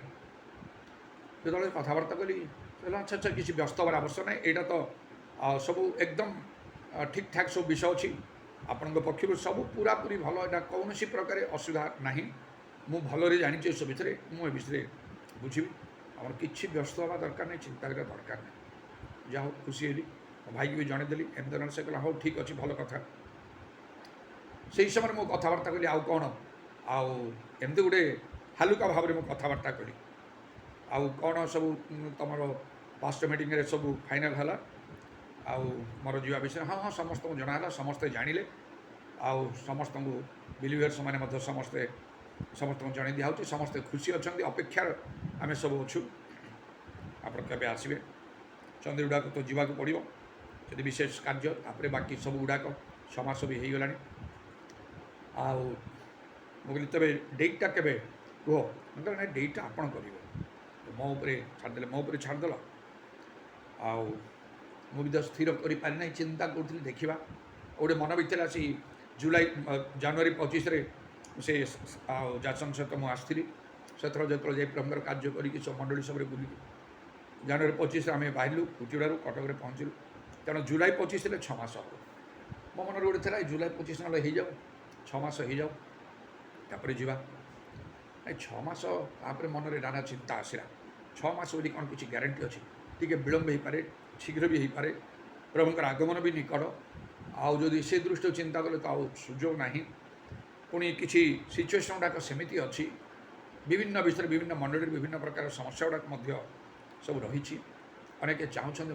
ଯେତେବେଳେ କଥାବାର୍ତ୍ତା କଲି କହିଲା ଆଚ୍ଛା ଆଚ୍ଛା କିଛି ବ୍ୟସ୍ତ ହେବାର ଆବଶ୍ୟକ ନାହିଁ, ଏଇଟା ତ ସବୁ ଏକଦମ ଠିକ୍ଠାକ୍ ସବୁ ବିଷୟ ଅଛି, ଆପଣଙ୍କ ପକ୍ଷରୁ ସବୁ ପୁରାପୁରି ଭଲ, ଏଇଟା କୌଣସି ପ୍ରକାର ଅସୁବିଧା ନାହିଁ। ମୁଁ ଭଲରେ ଜାଣିଛି ଏସବୁ ଭିତରେ, ମୁଁ ଏ ବିଷୟରେ ବୁଝିବି, ଆମର କିଛି ବ୍ୟସ୍ତ ହେବା ଦରକାର ନାହିଁ, ଚିନ୍ତା କରିବା ଦରକାର ନାହିଁ। ଯାହା ହଉ ଖୁସି ହେଲି, ମୋ ଭାଇକି ବି ଜଣେଇଦେଲି। ଏମିତି ଜଣେ ସେ କହିଲା ହଉ ଠିକ୍ ଅଛି, ଭଲ କଥା। ସେହି ସମୟରେ ମୁଁ କଥାବାର୍ତ୍ତା କଲି ଆଉ କ'ଣ, ଆଉ ଏମିତି ଗୋଟେ ହାଲୁକା ଭାବରେ ମୁଁ କଥାବାର୍ତ୍ତା କଲି। ଆଉ କ'ଣ ସବୁ ତୁମର ପାଷ୍ଟ ମିଟିଂରେ ସବୁ ଫାଇନାଲ୍ ହେଲା, ଆଉ ମୋର ଯିବା ବିଷୟ ହଁ ହଁ ସମସ୍ତଙ୍କୁ ଜଣାହେଲା, ସମସ୍ତେ ଜାଣିଲେ, ଆଉ ସମସ୍ତଙ୍କୁ ବିଲିଭର୍ସ ମାନେ ମଧ୍ୟ ସମସ୍ତଙ୍କୁ ଜଣାଇ ଦିଆହେଉଛି, ସମସ୍ତେ ଖୁସି ଅଛନ୍ତି, ଅପେକ୍ଷାର ଆମେ ସବୁ ଅଛୁ ଆପଣ କେବେ ଆସିବେ। ଚନ୍ଦ୍ରଗୁଡ଼ାକୁ ତ ଯିବାକୁ ପଡ଼ିବ ଯଦି ବିଶେଷ କାର୍ଯ୍ୟ, ତାପରେ ବାକି ସବୁ ଗୁଡ଼ାକ ଛମାସ ବି ହେଇଗଲାଣି। ଆଉ ମୁଁ କହିଲି ତେବେ ଡେଟ୍ଟା କେବେ କୁହ। ମୁଁ କହିଲି ନାଇଁ ଡେଟ୍ଟା ଆପଣ କରିବେ, ମୋ ଉପରେ ଛାଡ଼ିଦେଲେ, ମୋ ଉପରେ ଛାଡ଼ିଦେଲ। ଆଉ ମୁଁ ବି ତ ସ୍ଥିର କରିପାରି ନାହିଁ, ଚିନ୍ତା କରୁଥିଲି ଦେଖିବା। ଗୋଟେ ମନ ଭିତରେ ଆସି ଜାନୁଆରୀ 25ରେ ସେ ଆଉ ଯାଚନ ସହିତ ମୁଁ ଆସିଥିଲି। ସେଥର ଯେତେବେଳେ ଯାଇ ପ୍ରଭୁଙ୍କର କାର୍ଯ୍ୟ କରିକି ସବୁ ମଣ୍ଡଳୀ ସବୁରେ ବୁଲିକି ଜାନୁଆରୀ 25ରେ ଆମେ ବାହାରିଲୁ କୁଚିଡ଼ାରୁ, କଟକରେ ପହଞ୍ଚିଲୁ। ତେଣୁ ଜୁଲାଇ 25ରେ 6 ମାସ ହେବ। ମୋ ମନରେ ଗୋଟେ ଥିଲା ଜୁଲାଇ 25 ନହେଲେ ହେଇଯାଉ, 6 ମାସ ହେଇଯାଉ, ତାପରେ ଯିବା। ଏ 6 ମାସ ତାପରେ ମନରେ ନାନା ଚିନ୍ତା ଆସିଲା। 6 ମାସ ବୋଲି କ'ଣ କିଛି ଗ୍ୟାରେଣ୍ଟି ଅଛି? ଟିକେ ବିଳମ୍ବ ହେଇପାରେ, ଶୀଘ୍ର ବି ହେଇପାରେ। ପ୍ରଭୁଙ୍କର ଆଗମନ ବି ନିକଟ, ଆଉ ଯଦି ସେ ଦୃଷ୍ଟିରୁ ଚିନ୍ତା କଲେ ତ ଆଉ ସୁଯୋଗ ନାହିଁ। ପୁଣି କିଛି ସିଚୁଏସନ୍ ଗୁଡ଼ାକ ସେମିତି ଅଛି, ବିଭିନ୍ନ ବିଷୟରେ ବିଭିନ୍ନ ମଣ୍ଡଳୀରେ ବିଭିନ୍ନ ପ୍ରକାର ସମସ୍ୟା ଗୁଡ଼ାକ ମଧ୍ୟ ସବୁ ରହିଛି। ଅନେକ ଚାହୁଁଛନ୍ତି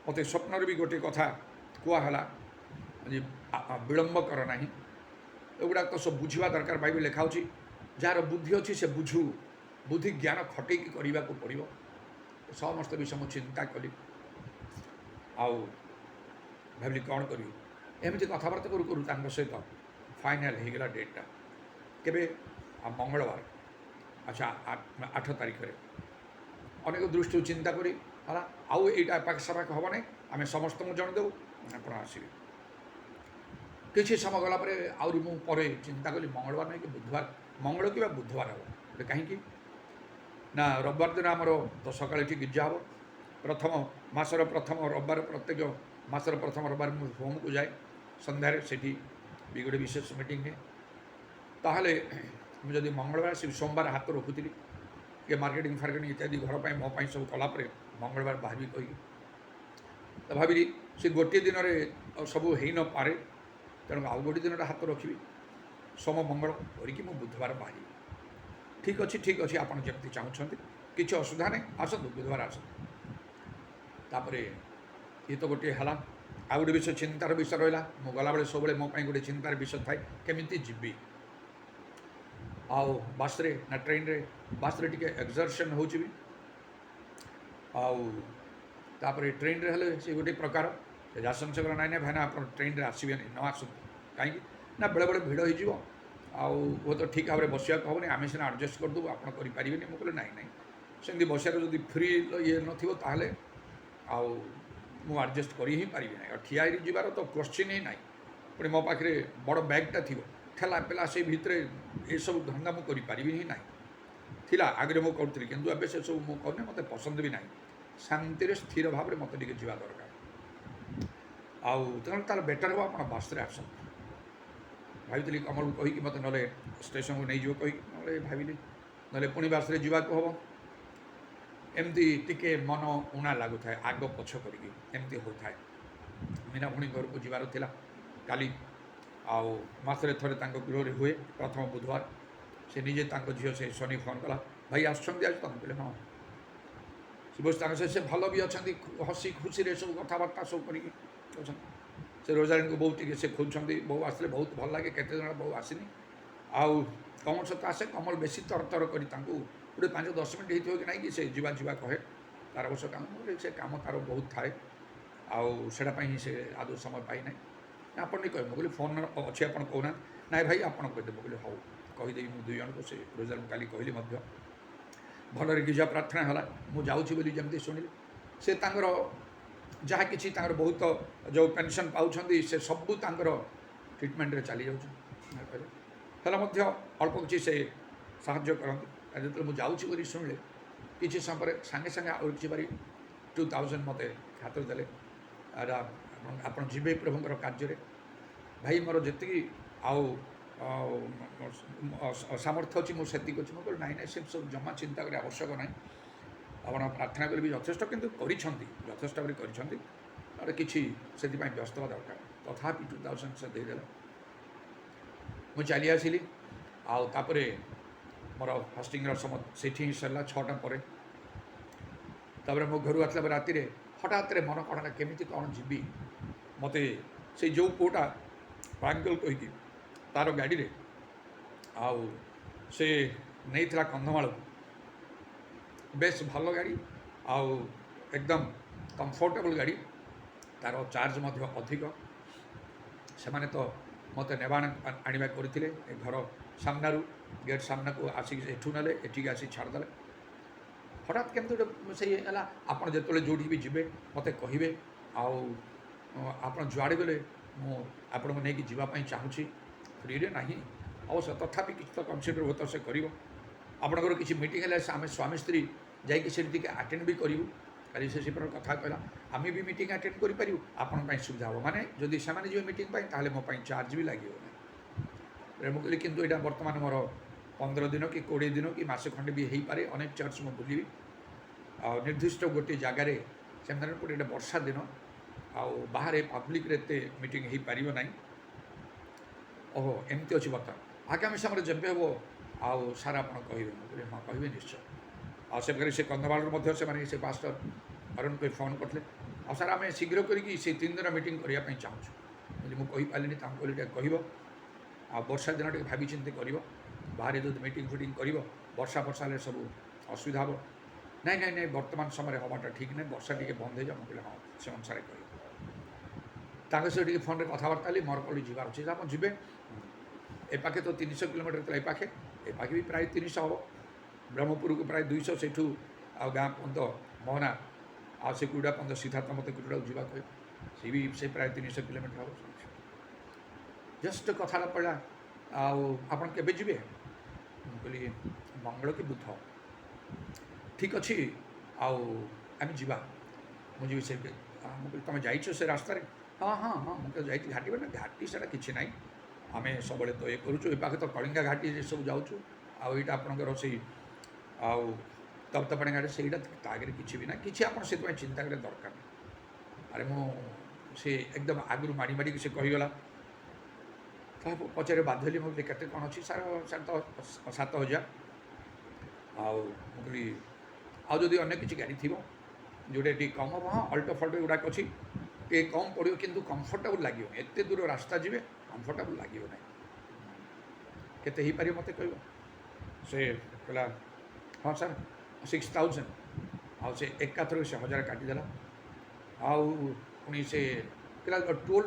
ମୋତେ ସ୍ୱପ୍ନରେ ବି ଗୋଟିଏ କଥା କୁହାହେଲା ଯେ ବିଳମ୍ବ କର ନାହିଁ। ଏଗୁଡ଼ାକ ତ ସବୁ ବୁଝିବା ଦରକାର। ବାଇବେଲ ଲେଖା ହେଉଛି ଯାହାର ବୁଦ୍ଧି ଅଛି ସେ ବୁଝୁ, ବୁଦ୍ଧି ଜ୍ଞାନ ଖଟେଇକି କରିବାକୁ ପଡ଼ିବ। ସମସ୍ତ ବିଷୟ ମୁଁ ଚିନ୍ତା କଲି, ଆଉ ଭାବିଲି କ'ଣ କରିବି। ଏମିତି କଥାବାର୍ତ୍ତା କରୁ କରୁ ତାଙ୍କ ସହିତ ଫାଇନାଲ୍ ହେଇଗଲା ଡେଟ୍ଟା କେବେ, ମଙ୍ଗଳବାର, ଆଚ୍ଛା 8 ତାରିଖରେ। ଅନେକ ଦୃଷ୍ଟିରୁ ଚିନ୍ତା କରି ହେଲା ଆଉ ଏଇଟା ପାଖାପାଖି ହେବ ନାହିଁ, ଆମେ ସମସ୍ତଙ୍କୁ ଜଣେଇଦେବୁ, ଆପଣ ଆସିବେ। କିଛି ସମୟ ଗଲା ପରେ ଆହୁରି ମୁଁ ପରେ ଚିନ୍ତା କଲି ମଙ୍ଗଳବାର ନାହିଁ କି ବୁଧବାର, ମଙ୍ଗଳ କିମ୍ବା ବୁଧବାର ହେବ। ଗୋଟେ କାହିଁକି ନା ରବିବାର ଦିନ ଆମର ତ ସକାଳେ ଏଠି ଗିର୍ଜା ହେବ। ମାସର ପ୍ରଥମ ରବିବାର, ପ୍ରତ୍ୟେକ ମାସର ପ୍ରଥମ ରବିବାର ମୁଁ ହୋମକୁ ଯାଏ ସନ୍ଧ୍ୟାରେ, ସେଠି ବି ଗୋଟେ ବିଶେଷ ମିଟିଂ ହୁଏ। ତାହେଲେ ମୁଁ ଯଦି ମଙ୍ଗଳବାର ଆସିବି, ସୋମବାର ହାତ ରଖୁଥିଲି ଟିକେ ମାର୍କେଟିଂ ଇତ୍ୟାଦି ଘର ପାଇଁ ମୋ ପାଇଁ ସବୁ କଲା ପରେ ମଙ୍ଗଳବାର ବାହାରିବି କହିକି, ତ ଭାବିଲି ସେ ଗୋଟିଏ ଦିନରେ ସବୁ ହେଇନପାରେ, ତେଣୁ ଆଉ ଗୋଟିଏ ଦିନଟା ହାତ ରଖିବି, ସୋମ ମଙ୍ଗଳ କରିକି ମୁଁ ବୁଧବାର ବାହାରିବି। ଠିକ୍ ଅଛି ଆପଣ ଯେମିତି ଚାହୁଁଛନ୍ତି, କିଛି ଅସୁବିଧା ନାହିଁ, ଆସନ୍ତୁ ବୁଧବାର ଆସନ୍ତୁ। ତାପରେ ଇଏ ତ ଗୋଟିଏ ହେଲା। ଆଉ ଗୋଟେ ବିଷୟ ଚିନ୍ତାର ବିଷୟ ରହିଲା। ମୁଁ ଗଲାବେଳେ ସବୁବେଳେ ମୋ ପାଇଁ ଗୋଟେ ଚିନ୍ତାର ବିଷୟ ଥାଏ, କେମିତି ଯିବି। ଆଉ ବସ୍ରେ ନା ଟ୍ରେନ୍ରେ, ବସ୍ରେ ଟିକେ ଏକ୍ସର୍ସନ୍ ହେଉଛି ବି, ଆଉ ତାପରେ ଟ୍ରେନ୍ରେ ହେଲେ ସେ ଗୋଟେ ପ୍ରକାର ସେ ଯାସନ ସେ ନାଇଁ ନାଇଁ ଭାଇନା ଆପଣ ଟ୍ରେନ୍ରେ ଆସିବେନି, ନ ଆସନ୍ତୁ। କାହିଁକି ନା ବେଳେବେଳେ ଭିଡ଼ ହେଇଯିବ, ଆଉ ହୁଏତ ଠିକ୍ ଭାବରେ ବସିବାକୁ ହେବନି, ଆମେ ସିନା ଆଡ଼ଜଷ୍ଟ କରିଦେବୁ, ଆପଣ କରିପାରିବେନି। ମୁଁ କହିଲି ନାଇଁ ସେମିତି ବସିବାର ଯଦି ଫ୍ରି ଇଏ ନଥିବ ତାହେଲେ ଆଉ ମୁଁ ଆଡ଼ଜଷ୍ଟ କରି ହିଁ ପାରିବି ନାହିଁ। ଆଉ ଠିଆ ହେଇ ଯିବାର ତ କୋଶ୍ଚିନ୍ ହିଁ ନାହିଁ। ପୁଣି ମୋ ପାଖରେ ବଡ଼ ବ୍ୟାଗ୍ଟା ଥିବ, ଠେଲା ପେଲା ସେଇ ଭିତରେ ଏସବୁ ଧନ୍ଦା ମୁଁ କରିପାରିବି ହିଁ ନାହିଁ। ଥିଲା ଆଗରେ ମୁଁ କରୁଥିଲି, କିନ୍ତୁ ଏବେ ସେସବୁ ମୁଁ କରୁନି, ମୋତେ ପସନ୍ଦ ବି ନାହିଁ। ଶାନ୍ତିରେ ସ୍ଥିର ଭାବରେ ମୋତେ ଟିକେ ଯିବା ଦରକାର। ଆଉ ତେଣୁ ତାହେଲେ ବେଟର୍ ହେବ ଆପଣ ବସ୍ରେ ଆସନ୍ତୁ। ଭାବିଥିଲି କମଳକୁ କହିକି ମୋତେ ନହେଲେ ଷ୍ଟେସନକୁ ନେଇଯିବ କହିକି, ନହେଲେ ଭାବିଲି ନହେଲେ ପୁଣି ବସ୍ରେ ଯିବାକୁ ହେବ। ଏମିତି ଟିକେ ମନ ଉଣା ଲାଗୁଥାଏ, ଆଗ ପଛ କରିକି ଏମିତି ହେଉଥାଏ। ମୀନା ଭଉଣୀ ଘରକୁ ଯିବାର ଥିଲା କାଲି, ଆଉ ମାସରେ ଥରେ ତାଙ୍କ ଗୃହରେ ହୁଏ ପ୍ରଥମ ବୁଧବାର। से निजे झील से सोनी फोन कला भाई आसुँच आज तुम कहले हाँ से बस से भल भी अच्छा हसी खुशी सब कथबार्ता सब कर रोजाली को बहुत से खोजुंट बो आसले बहुत भल लगे केते जन बो आसनी आउ कमल सहित आसे कमल बेसी तर तर कर गोटे 5-10 मिनट हो कि नहीं कि से जीवा जीवा कहे तार वर्ष काम से कम तार बहुत थाए आउटा से आदौ समय पाई ना आप नहीं कहे मुझे फोन अच्छे आप कहना ना भाई आप कहदे मुझे हाँ कहीदेवी मुझे 2 जन को से रोजार काली कहली भलरे गिजा प्रार्थना है मुझे जमी शुणिली से जहाँ कि बहुत जो पेंशन पाँच से सबू ट्रिटमेंट रे चली जाऊँ अल्प किसी से साहाय्य करते जो मुझे शुणिले किसी समय सागे सागे आउ कि बारी 2000 मत हाथ देले आप जीवे प्रभुंर कार्य भाई मोर जी सामर्थ्य अच्छी मुझे अच्छी नाई ना से सब जमा चिंता कर आवश्यक ना आप प्रार्थना करी यथेष कितु यथेष कर किसी से व्यस्त हवा दरकार तथापि 2000 से देदेला मुझे चली आसली आउे मोर फास्टिंग समय से ही सरला 6टा पर मो घर आसला राति हठात मन कड़ा केमी कौन जी मत से जो पुटा प्रांगल कहीकि तार गाड़ी रे आउ से नहीं कंधमाल बेस भल गाड़ी आउ एकदम कंफर्टेबल गाड़ी तार चार्ज अधिक से माने तो मत नेबा आने करते घर सामना गेट सामना को आसिक एठू ना एठिक आसी छाड़दे हठात केमती गोटे से आपड़ जो जोटी भी जी मत कहे आप जुआड़े गले मुझे नहीं जावाई चाहूँगी फ्री रे नहीं अवश्य तथापि किसी तो कनसीडर हो तो से कर आपंकर किसी मीटिंग है आम स्वामी स्त्री जाकि आटेड भी करूँ कल से कथा कहला आम भी मीटिंग आटेड करूँ आपण सुविधा हम माने जदि से जो मीटिंग ताले मो चार्ज भी लगे मुझे कितु यहाँ बर्तमान मोर 15 दिन कि 20 दिन कि मसे खंडे भी हो पारे अनेक चर्च मुझे बुलि निर्दिष्ट गोटे जगार से गोटे वर्षा दिन बाहर पब्लिक रे मीटिंग हो पार ना ओहो एमती अच्छी बर्तमान आगामी समय जब हम आउ सार आप कहे मुझे हाँ कहे निश्चय आगे से कंधमाल से पास्टर अरुण को फोन करते आ सार आम शीघ्र करी 3 दिन मीटिंग करने चाहूँ मुझे पारे कह वर्षा दिन टे भाई चिंती कर बाहर जो मीटिंग फिटिंग कर वर्षा वर्षा सब असुविधा हम नाई नाई नाई बर्तमान समय हवाटा ठीक नहीं वर्षा टी बंद हो जाए मुझे हाँ से अनुसार कह सहित फोन में कथबार्ता ली मोर कल जीवार अच्छे आप जी ए पाखे तो 300 किलोमीटर ए पाखे भी प्राय 300 हम ब्रह्मपुर को प्राय 200 सेठू आ गाँ पर्यंत मोहना आ से कुड़ा पर्यंत सिद्धार्थ मत कुड़ा जावा कह सी भी से प्राय 300 किलोमीटर हम जस्ट कथा पड़ा आपन केबे जीवे कहली मंगल कि बुध ठीक अच्छे आम जा मुझे से तुम जाइछ से रास्ता हाँ हाँ हाँ मुझे जाइए घाटी ना घाटी से किसी ना आम सब तो ये करूँ पाखे तो कलिंगा घाटी सब जाऊँ आईटा आपंकर से तप्तपाणी घाटी से आगे किसी भी ना किसी आप चिंता करें दरकार अरे से एकदम आगु माड़ी माड़ी से कहीगला पचारे बाधली मुझे केते कौन अच्छी सार 7,000 आउली आदि अन्य किसी गाड़ी थी जोटा टी कम हम हाँ अल्टो फल्टो गुड़ाक अच्छी टे कम पड़ो कि कंफर्टेबल लगे एत दूर रास्ता जी कंफर्टेबल लगे ना केते पारे मत कह से कहला हाँ सर 6,000 आ से एकाथर से 1000 काटिदेला आनी से कहला टोल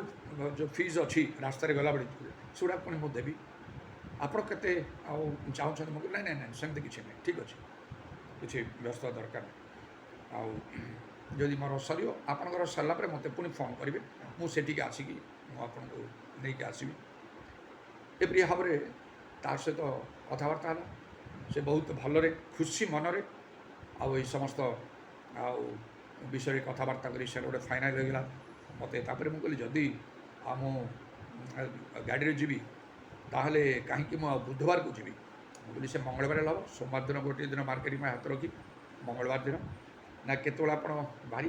जो फीस अच्छी रास्तार गला बड़े सेगुड़ा पुणी मुझे देवी आप चाहते मुझे ना ना ना सेमती किसी ना ठीक अच्छे किसी व्यस्त दरकार जदि मोर सर आपंकर सरला मत पुणी फोन करेंगे मुझे आसिकी मुझे नहीं आसवि एपरी भाव में तार सहित कथबार्ता है से बहुत भलरे खुशी मनरे आई समस्त विषय कथबार्ता कर गोटे फाइनाल होगा मत मुझे कहली जदि आम गाड़ी जी ताहले कहीं बुधवार को जी मुझे से मंगलवार हम सोमवार दिन गोटे दिन मार्केट में हाथ रखी मंगलवार दिन ना केत आप बाहर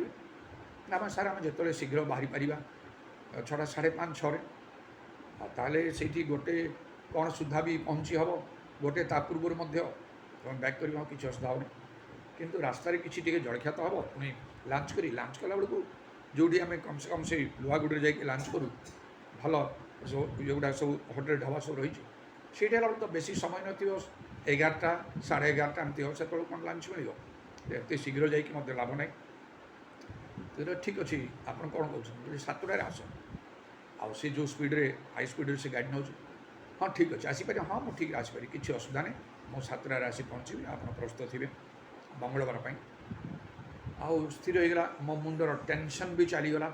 ना सार आम जो शीघ्र बाहरी पार 6:30 6:30 ताले से गोटे कौन सुधा भी पहुँची हम गोटे ता पूर्व बैक कर किसी असुविधा होनी किंतु रास्तार किसी टे जलखिया तो हम पुणी लंच कला बेलू जो आम कम से कम से लुहागुड़ी जाकि लंच करूँ भल जोगुड़ा सब होटेल ढाबा सब रही से तो बेसी समय न 11टा 11:30 एमती हो से कौन लंच मिल एत शीघ्र जाकि लाभ ना तो ठीक अच्छे आप कौन कौन 7टार आस आउ सी जो स्पीड्रे हाई स्पीड से गाड़ी नौ हाँ ठीक अच्छे आसपारे हाँ मुझे ठीक आसपारी किसी असुविधा नहीं मुझे 7टार आसी पहुँची आप प्रस्तुत थे मंगलवार आउ स्थिर होगा मो मुंडर टेंशन भी चलीगला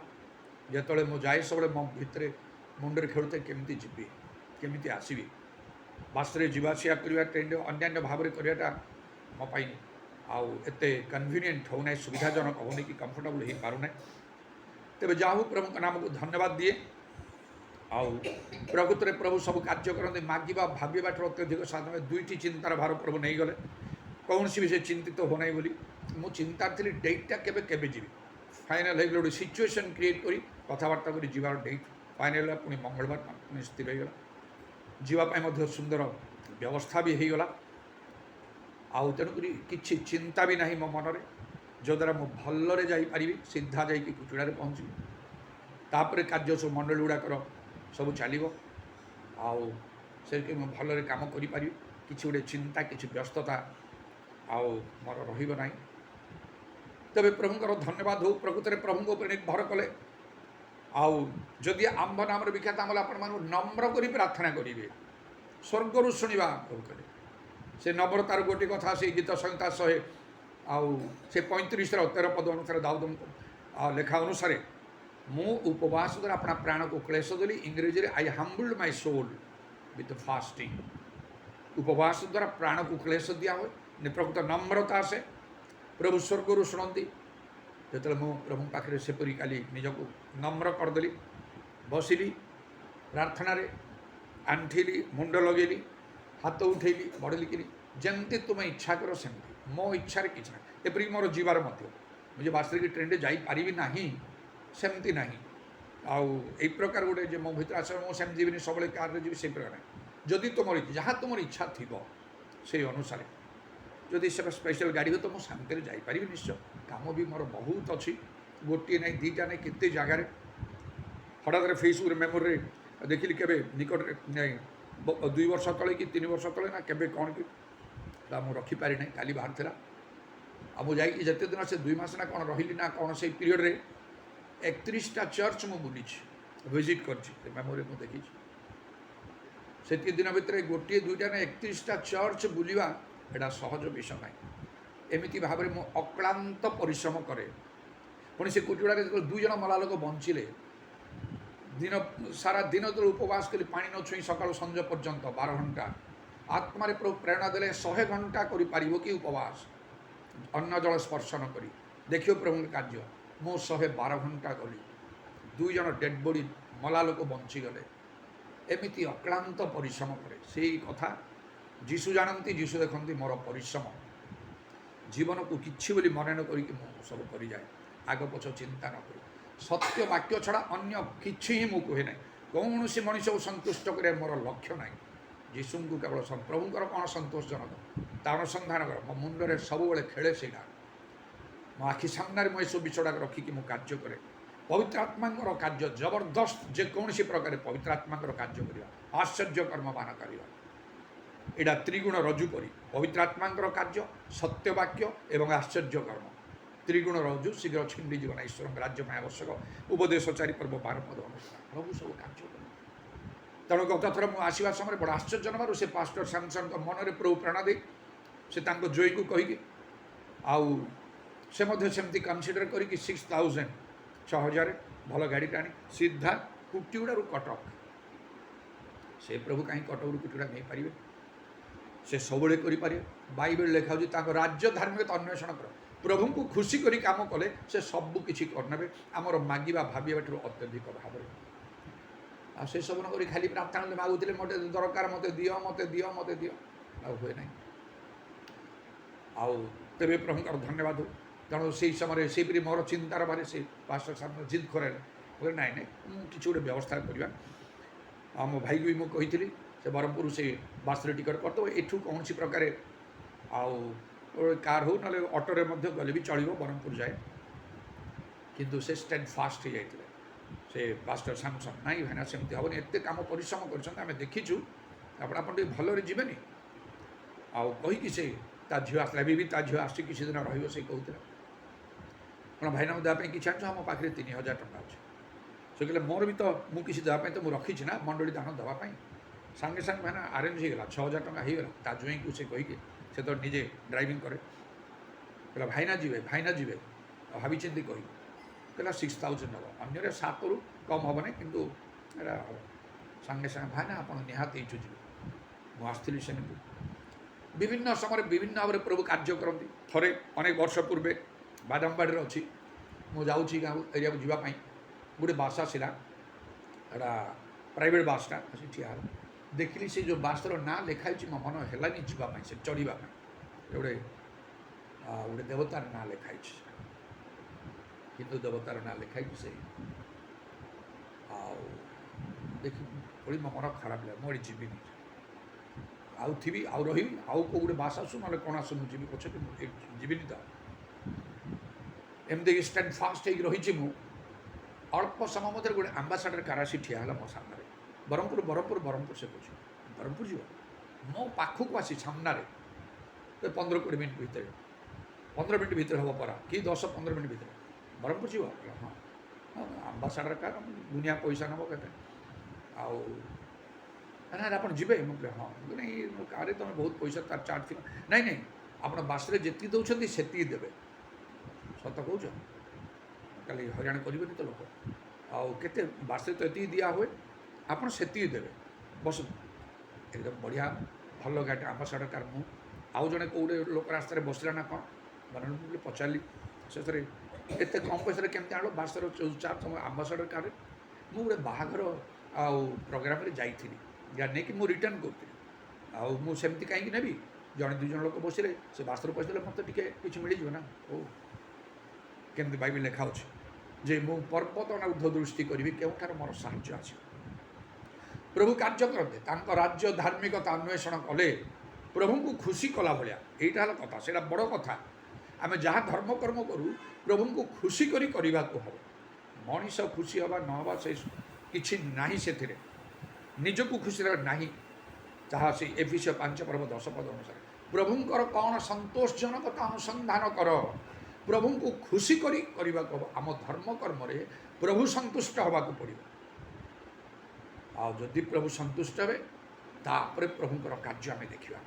जो मु जाए सब मो भितर मुंडर खेलुते केमती जीवी केमी आसबि बस रे जीवासिया करवा ट्रेन अन्य भाव में कराटा मोपाई आउ एत कन्वीनियंट होना सुविधाजनक होने कि कंफर्टेबल हो पारना तेज जाहू प्रभु का नाम को धन्यवाद दिए आउ प्रकृत में प्रभु सब कार्य करते मागिबा भाविबा अत्यधिक साधन दुईटी चिंतार भार प्रभु नहीं गले कौन सी विषय चिंतित होना बोली मु चिंता थी डेटा केबे केबे जीवी फाइनाल हो गोटे सिचुएसन क्रिएट करी कथबार्ता कर जीवार डेट फाइनाल पुणी मंगलवार पुणी स्थिर होगा जीवाई सुंदर व्यवस्था भी होगला आउ तेणुक किसी चिंता भी ना मो मनरे जो द्वारा मुझे भल्ले जापरि सीधा जा कुचुड़ा पहुँची तापर कार्य सब मंडल गुड़ाकर सब चलो आउ से भल्ले कम करें किसी गोटे चिंता किसी व्यस्तता आउ मोर रहा तेरे प्रभुंर धन्यवाद हो प्रकृत में प्रभु को निर्भर कले आउ जदि आंब नाम विख्यात आम आपण नम्र कर प्रार्थना करेंगे स्वर्गर शुणा प्रभु कहे से नम्रतार गोटे कथा से गीत संहिता 100 आउ से 35 13 पद अनुसार दाऊद लेखा अनुसार मु उपवास द्वारा अपना प्राण को क्लेश देली इंग्रेजी रे I humbled my soul with fasting उपवास द्वारा प्राण को क्लेश दिया हुए प्रकृत नम्रता से प्रभु स्वर्गर शुणती जो मु प्रभु पाखे सेपरी काली निजक नम्र करदेली बसिली प्रार्थना आंठिली मुंड लगेली हाथ उठेली बड़ेली कि जमती तुम इच्छा कर सेमती मो इच्छा किसी ना एपरिक मोर जीवार मुझे बास्तर की ट्रेन जापरि ना सेमती ना आउ यही प्रकार गोटे जो मो भर आस मुझे जीवन सब कार जी से प्रकार ना जदि तुम जहाँ तुम इच्छा थी से अनुसार जदि से स्पेशल गाड़ी हो तो मुझे शांति जापरि निश्चय काम भी मोर बहुत अच्छी गोटे ना दीटा ना केते जगार हठात फेसबुक मेमोरी देखिली के निकट नहीं 2 वर्ष तले कि 3 वर्ष तले ना केबे कौन कि मुझे रखिपारि ना काली बाहर था आ मुझे जिते दिन से 2 मास ना कौन रही ना कौन से पीरियड रे 31टा चर्च मु बुली विजिट कर मेमोरी मुझे देखी से दिन भितर गोटे 2टा ना 31टा चर्च बुलवा एटा सहज विषय ना एमती भाव में मुझे अक्लांत परिश्रम करे पुणी से कुटिड़ा 2 जन मला लोक बंचिले दिन सारा दिन तो उपवास करी पानी न छुई सका संज पर्यंत 12 घंटा आत्मा प्रभु प्रेरणा देले 100 घंटा करि कि उपवास अन्न जल स्पर्श न करी देखियो प्रभु कार्य मु 112 घंटा गली 2 जन डेड बॉडी मला लोक बंची गले एमती अक्लांत परिश्रम करे से कथा जीशु जानती जीशु देखती मोर परिश्रम जीवन को किसी बोली मन न करी सब कर जाए आग पछ चिंता न करी सत्य वाक्य छड़ा अन्य किसी ही मुझे कहे ना कौन सी मनीष को संतुष्ट करे मोर लक्ष्य ना जीशु को केवल प्रभुंर कौन संतोषजनक ता अनुसंधान कर मो मुंडे सब खेले से मो आखि सामने मुझे सब विषय रखिकी मुझे कार्य करे पवित्र आत्मा कार्य जबरदस्त जेकोसी प्रकार पवित्र आत्मा कार्य करवा आश्चर्य कर्म मान कर एटा त्रिगुण रज्जु परी पवित्र आत्मा कार्य सत्यवाक्य एवं आश्चर्य कर्म त्रिगुण रज्जु शीघ्र छिंडी जीवन ईश्वर राज्य में आवश्यक उपदेश 4 पर्व 12 पद अनुसार प्रभु सब कार्य तेणु गत थर मुझे आसवा समय बड़ा आश्चर्य नवर से पास्टर सैमसन मन में प्रभु प्रेरणा दे से जोई को कहीकि आउ सेमती कनसीडर कर 6000 6000 भल गाड़ी टाणी सीधा कुटिगुड़ा कटक से प्रभु कहीं कटक कुटिगुड़ा नहीं पारे से सब करें बाइबल लिखा हो राज्य धार्मिकता अन्वेषण कर प्रभु को खुशी करी काम कले से सबू किसी करने आमर मागिबा भाविबा अत्यधिक भाव आ से सब न खाली प्रार्थना मागुले मत दरकार मत दियो मत दियो मत दियो आ हुए ना आउ तेरे प्रभुंर धन्यवाद हो तेणु से समय से मोर चिंतार बारे से पास्टर सामने जिद करे बोले नाई ना किसी गोटे व्यवस्था करवा मो भाई को भी मुझे से ब्रह्मपुर से बासरे टिकट करदेव एठू कौन प्रकार आउ कार हो ना अटोरे गले भी चलो ब्रह्मपुर जाए किंतु से स्टैंड फास्ट हो जाते से पास्टर सामसन नाई भाईना सेमती हेनी एत कम परिश्रम करें देखीचु आप भलरे जीवेनि आउ कहीकि से झील आसला भी झील आसी किसी दिन रही से कहते कौन भाईना देवाई किसी आन मो पाखे 3000 टका अच्छे से कहले मोर भी तो मुझे किसी देवाई तो मुझे रखी ना मंडली दान देवाई सांगे सांगे भाईना आरेंज होगा 6000 टका होगला ता जुई को से कहीकि से तो निजे ड्राइविंग करे कहला भाईना जीवे भावी चिंती कही कहला 6000 हम अन्य 7 रु कम हम ना कितु सांगे सांगे भाईना आप निहाती इच्छुक जी मुझे से विभिन्न समय विभिन्न भाव में प्रभु कार्य करती थे अनेक वर्ष पूर्वे बादामबाड़ी अच्छी मुझे गाँव एरिया को जावाई गोटे बास आसला एटा प्राइवेट बासटा आसी ठिया देखिली से जो बासर ना लिखाई मो मन है जावाई से चढ़ा गोटे गोटे देवतार ना लिखाई हिंदू देवतार ना लिखाई से देखी थोड़ी मो मन खराब लगे मुझे जीविनी आउ थी आउ रही आउ कौ गोटे बास आसू ना कौन आसू मुझे पछे जीविनी तो एमती स्टैंड फास्ट हो रही अल्प समय मध्य गोटे आंबासाडर कार आसी ठिया है मो सामने ब्रह्मपुर से पूछे ब्रह्मपुर जीव मो पाखक आसी सामने 15-20 मिनट भितर 15 मिनट भितर हम परा कि 10-15 मिनट भितर ब्रह्मपुर जीव हाँ हाँ आंबासाडर कार दुनिया पैसा नब के आउ ना आप जी मुझे हाँ नहीं कार तुम बहुत पैसा तार चार्ज थी नहीं नहीं आप बासरे जी दौरान से देवे सत कौच कल हईराण करेंगे तो लोक आउ के बासरे तो ये दिया हुए आपड़ से देवे बस एकदम बढ़िया भल गाड़ी आंबासाडर कार मु आउ जड़े कौटे लोक रास्तार बसला ना कौन मैंने पचारि से एत कम पैसा केमती आण बासर चार्ज तुम आंबासाडर कार मुझे गोटे बाहाघर आउ प्रोग्राम जाइली गाड़ी नहीं कि मुझे रिटर्न करी आमती कहीं नेबी जड़े 2 जन लोक बसले से बासर पैसा मत कि मिल ना ओ केमती बाइबल लिखा जे मु पर्वत ऊर्ध्व दृष्टि करी केउठार मोर साहाय्य आस प्रभु कार्य करते राज्य धार्मिकता अन्वेषण कले प्रभु को खुशी कला भाया यहाँ है कथा से बड़ कथा आम जहाँ धर्म कर्म करूँ प्रभु को खुशी करने को हम मनीष खुशी हवा न हवा से किसी ना से निजक खुशी ना जहाँ से एफिसियो 5:10 अनुसार प्रभुंकर कौन संतोषजनकता अनुसंधान कर प्रभु को खुशी करने को आम धर्म कर्म प्रभु संतुष्ट हवा को पड़ो आदि प्रभु संतुष्ट हे तापर प्रभुंकर कार्य आम देखा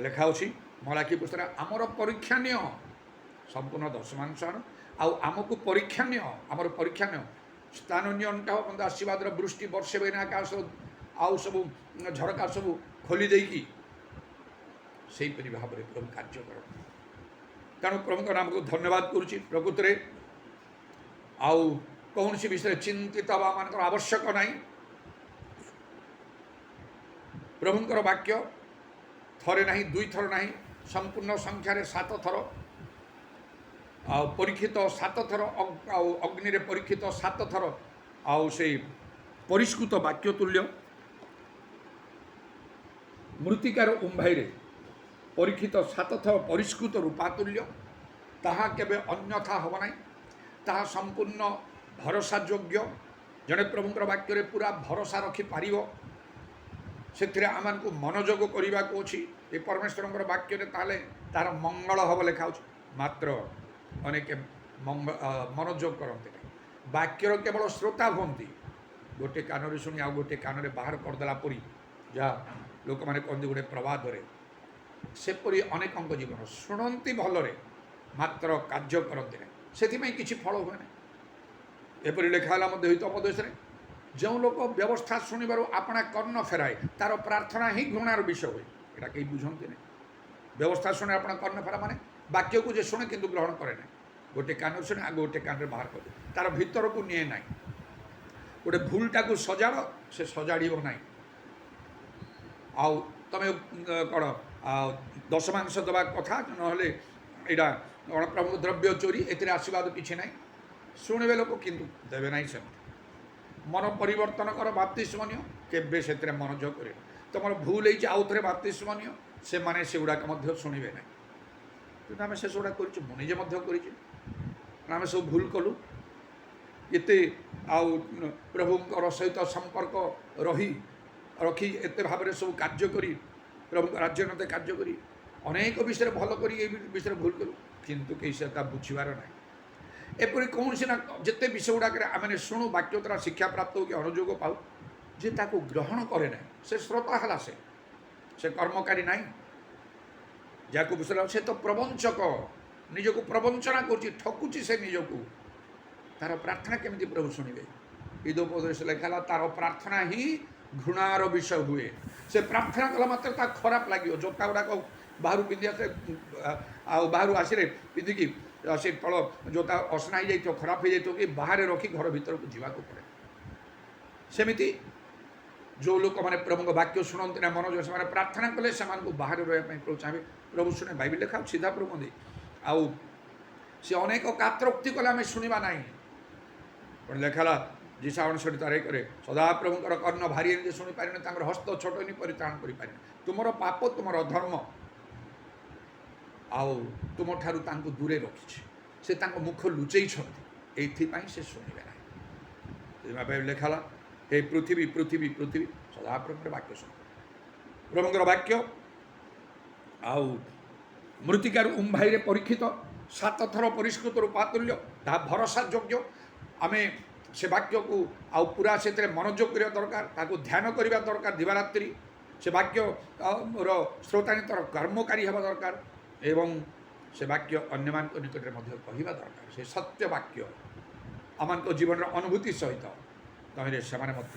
लेखा अच्छी मलाकी पुस्तक आमर परीक्षा निय संपूर्ण 10 आण आमको परीक्षा निय आमर परीक्षा निय स्थान अंटा आशीर्वाद वृष्टि वर्षे बेना आकाश आउ सब झरका सब खोली देकी से भाव में प्रभु कार्य कर तेणु प्रभु नाम को धन्यवाद करुच्ची प्रकृत में आउ कौन सी विषय चिंतित हवा मान आवश्यक ना प्रभुंकर वाक्य थरे ना 2 थर ना संपूर्ण संख्यार 7 थर परीक्षित 7 थर अग्नि परीक्षित 7 थर आउ से परिष्कृत वाक्य तुल्य मृत्तिकार उम्भाई परीक्षित 7 थर परिष्कृत रूपातुल्य ताहा केबे अन्यथा हम ना ताहा संपूर्ण भरोसा योग्य जड़े प्रभुंकर वाक्य पूरा भरोसा रखिपार से आम को मनोयोग करने को अच्छी ये परमेश्वर वाक्य ताले तार मंगल हम लिखा मात्र अनेक मनोयोग करते वाक्यर केवल श्रोता हमें गोटे कान शुणी आ गोटे कान बाहर करदेला परी जहाँ लोक मैंने कहते गोटे प्रवादरे सेपरी अनेक जीवन शुणती भलरे मात्र कार्य करते ना से किसी फल हुए ना एपरी लिखा हितोपदेश जो लोक व्यवस्था शुणवर आपणा कर्ण फेराए तार प्रार्थना ही घृणार विषय हुए यहाँ कहीं बुझती नहीं व्यवस्था शुणे आप कर्ण फेरा माने वाक्य को जे शुणे किंतु ग्रहण करे ना गोटे कान शुणे आ गोटे कान बाहर कर तार भीतर को निए ना गोटे भूलटा को सजाड़ से सजाड़ ना आउ तमें कौन दशमांश दवा कथा ना यहाँ कौन प्रभु द्रव्य चोरी ए आशीर्वाद किसी ना शुणे लोक किंतु देवे ना से मन परिवर्तन कर बाप्तिस्म नियो केबे से मनोयोग करे ତୁମର ଭୁଲ ହେଇଛି ଆଉ ଥରେ ବାପ୍ତିସ୍ମ ନିଅ, ସେମାନେ ସେଗୁଡ଼ାକ ମଧ୍ୟ ଶୁଣିବେ ନାହିଁ। କିନ୍ତୁ ଆମେ ସେସବୁଡ଼ା କରିଛୁ, ମୁଁ ନିଜେ ମଧ୍ୟ କରିଛି। ଆମେ ସବୁ ଭୁଲ କଲୁ। ଏତେ ଆଉ ପ୍ରଭୁଙ୍କର ସହିତ ସମ୍ପର୍କ ରଖି ଏତେ ଭାବରେ ସବୁ କାର୍ଯ୍ୟ କରି ପ୍ରଭୁଙ୍କ ରାଜ୍ୟ ନିମନ୍ତେ କାର୍ଯ୍ୟ କରି ଅନେକ ବିଷୟରେ ଭଲ କରି ଏ ବିଷୟରେ ଭୁଲ କରୁ, କିନ୍ତୁ କେହି ସେ ତା ବୁଝିବାର ନାହିଁ। ଏପରି କୌଣସି ନା ଯେତେ ବିଷୟ ଗୁଡ଼ାକରେ ଆମେ ଶୁଣୁ, ବାକ୍ୟ ଦ୍ୱାରା ଶିକ୍ଷା ପ୍ରାପ୍ତ ହଉ କି ଅନୁଯୋଗ ପାଉ, ଯେ ତାକୁ ଗ୍ରହଣ କରେ ନାହିଁ, ସେ ଶ୍ରୋତା ହେଲା, ସେ କର୍ମକାରୀ ନାହିଁ। ଯାହାକୁ ବିଷୟ ସେ ତ ପ୍ରବଞ୍ଚକ, ନିଜକୁ ପ୍ରବଞ୍ଚନା କରୁଛି, ଠକୁଛି ସେ ନିଜକୁ। ତାର ପ୍ରାର୍ଥନା କେମିତି ପ୍ରଭୁ ଶୁଣିବେ? ଇଦୋପଦେଶ ଲେଖା ହେଲା ତାର ପ୍ରାର୍ଥନା ହିଁ ଘୃଣାର ବିଷୟ ହୁଏ। ସେ ପ୍ରାର୍ଥନା କଲା ମାତ୍ରେ ତା ଖରାପ ଲାଗିବ। ଜୋତା ଗୁଡ଼ାକ ବାହାରୁ ପିନ୍ଧି ଆସେ, ଆଉ ବାହାରୁ ଆସିଲେ ପିନ୍ଧିକି ସେ ତଳ ଜୋତା ଅସନା ହେଇଯାଇଥିବ, ଖରାପ ହେଇଯାଇଥିବ, କି ବାହାରେ ରଖି ଘର ଭିତରକୁ ଯିବାକୁ ପଡ଼େ। ସେମିତି ଯେଉଁ ଲୋକମାନେ ପ୍ରଭୁଙ୍କ ବାକ୍ୟ ଶୁଣନ୍ତି ନା ମନୋଯୋଗ, ସେମାନେ ପ୍ରାର୍ଥନା କଲେ ସେମାନଙ୍କୁ ବାହାରେ ରହିବା ପାଇଁ ପ୍ରଭୁ ଚାହିଁବେ। ପ୍ରଭୁ ଶୁଣେ, ବାଇବେଲ ଲେଖା ସିଧା ପ୍ରଭୁ କହନ୍ତି। ଆଉ ସେ ଅନେକ କାତ୍ରୋକ୍ତି କଲେ ଆମେ ଶୁଣିବା ନାହିଁ। ପୁଣି ଲେଖା ହେଲା ଯିଶା 59 କରେ, ସଦାପ୍ରଭୁଙ୍କର କର୍ଣ୍ଣ ଭାରି ଯେ ଶୁଣିପାରିନି, ତାଙ୍କର ହସ୍ତ ଛୋଟ ନି ପରିତ୍ରାଣ କରିପାରିନି। ତୁମର ପାପ, ତୁମର ଅଧର୍ମ ଆଉ ତୁମଠାରୁ ତାଙ୍କୁ ଦୂରେ ରଖିଛି। ସେ ତାଙ୍କ ମୁଖ ଲୁଚେଇଛନ୍ତି, ଏଇଥିପାଇଁ ସେ ଶୁଣିବେ ନାହିଁ। ସେଥିପାଇଁ ଲେଖା ହେଲା, ହେ ପୃଥିବୀ ପୃଥିବୀ ପୃଥିବୀ ସଦାପ୍ରଭୁଙ୍କର ବାକ୍ୟ ଶୁଣ। ପ୍ରଭୁଙ୍କର ବାକ୍ୟ ଆଉ ମୃତ୍ତିକାରୁ ଉମ୍ଭାଇରେ ପରୀକ୍ଷିତ, 7 ଥର ପରିଷ୍କୃତ ରୂପାତୁଲ୍ୟ, ତାହା ଭରସା ଯୋଗ୍ୟ। ଆମେ ସେ ବାକ୍ୟକୁ ଆଉ ପୁରା ସେଥିରେ ମନୋଯୋଗ କରିବା ଦରକାର, ତାକୁ ଧ୍ୟାନ କରିବା ଦରକାର ଦିବାରାତ୍ରି। ସେ ବାକ୍ୟର ଶ୍ରୋତାନିତର କର୍ମକାରୀ ହେବା ଦରକାର ଏବଂ ସେ ବାକ୍ୟ ଅନ୍ୟମାନଙ୍କ ନିକଟରେ ମଧ୍ୟ କହିବା ଦରକାର। ସେ ସତ୍ୟ ବାକ୍ୟ ଆମମାନଙ୍କ ଜୀବନର ଅନୁଭୂତି ସହିତ ତହିଁରେ ସେମାନେ ମଧ୍ୟ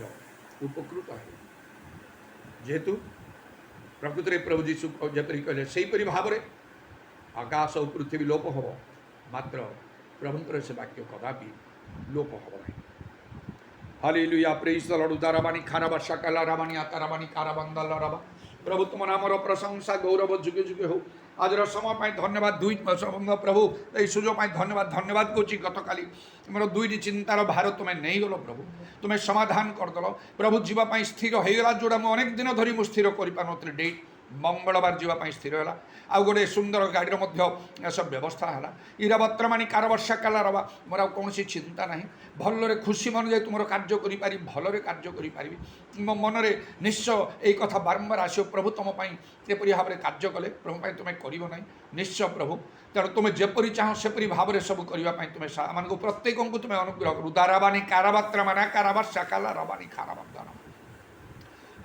ଉପକୃତ ହେବେ। ଯେହେତୁ ପ୍ରକୃତରେ ପ୍ରଭୁ ଯୀଶୁ ଯେପରି କହିଲେ, ସେହିପରି ଭାବରେ ଆକାଶ ଓ ପୃଥିବୀ ଲୋପ ହେବ, ମାତ୍ର ପ୍ରଭୁଙ୍କର ସେ ବାକ୍ୟ କଦାପି ଲୋପ ହେବ ନାହିଁ। ହାଲେଲୁୟା, ପ୍ରେଜ ଦ ଲର୍ଡ। ଉଦାରବାଣୀ ଖାରବା ସକାଲା ରାବାଣୀ ଆତାରାବାଣୀ କାରାବାନ୍ଦାଲ ରବା। ପ୍ରଭୁ ତୁମ ନାମର ପ୍ରଶଂସା ଗୌରବ ଯୁগে ଯୁগে ହଉ। ଆଜିର ସମୟ ପାଇଁ ଧନ୍ୟବାଦ। ପ୍ରଭୁ ଏହି ସୁଯୋଗ ପାଇଁ ଧନ୍ୟବାଦ କରୁଛି। ଗତକାଲି ତୁମର 2ଟି ଚିନ୍ତାର ଭାର ତୁମେ ନେଇଗଲ ପ୍ରଭୁ, ତୁମେ ସମାଧାନ କରିଦେଲ ପ୍ରଭୁ। ଯିବା ପାଇଁ ସ୍ଥିର ହେଇଗଲା, ଯେଉଁଟା ମୁଁ ଅନେକ ଦିନ ଧରି ମୁଁ ସ୍ଥିର କରିପାରୁନଥିଲି। ଡେଟ୍ ମଙ୍ଗଳବାର ଯିବା ପାଇଁ ସ୍ଥିର ହେଲା। ଆଉ ଗୋଟେ ସୁନ୍ଦର ଗାଡ଼ିର ମଧ୍ୟ ଏସବୁ ବ୍ୟବସ୍ଥା ହେଲା। ଇରାବତ୍ରମାଣୀ କାରବର୍ଷା କାଲା ରବା। ମୋର ଆଉ କୌଣସି ଚିନ୍ତା ନାହିଁ। ଭଲରେ ଖୁସି ମନେ ଯାଇ ତୁମର କାର୍ଯ୍ୟ କରିପାରିବି, ଭଲରେ କାର୍ଯ୍ୟ କରିପାରିବି। ମୋ ମନରେ ନିଶ୍ଚୟ ଏଇ କଥା ବାରମ୍ବାର ଆସିବ, ପ୍ରଭୁ ତୁମ ପାଇଁ ଏପରି ଭାବରେ କାର୍ଯ୍ୟ କଲେ ପ୍ରଭୁ ପାଇଁ ତୁମେ କରିବ ନାହିଁ। ନିଶ୍ଚୟ ପ୍ରଭୁ, ତେଣୁ ତୁମେ ଯେପରି ଚାହଁ ସେପରି ଭାବରେ ସବୁ କରିବା ପାଇଁ ତୁମେ ଆମମାନଙ୍କୁ ପ୍ରତ୍ୟେକଙ୍କୁ ତୁମେ ଅନୁଗ୍ରହ କର। ଉଦାରାବାଣୀ କାରାବାତ୍ରମାନା କାରାବର୍ଷା କାଲା ରବାଣୀ ଖାରାବାନ୍ଦାନ।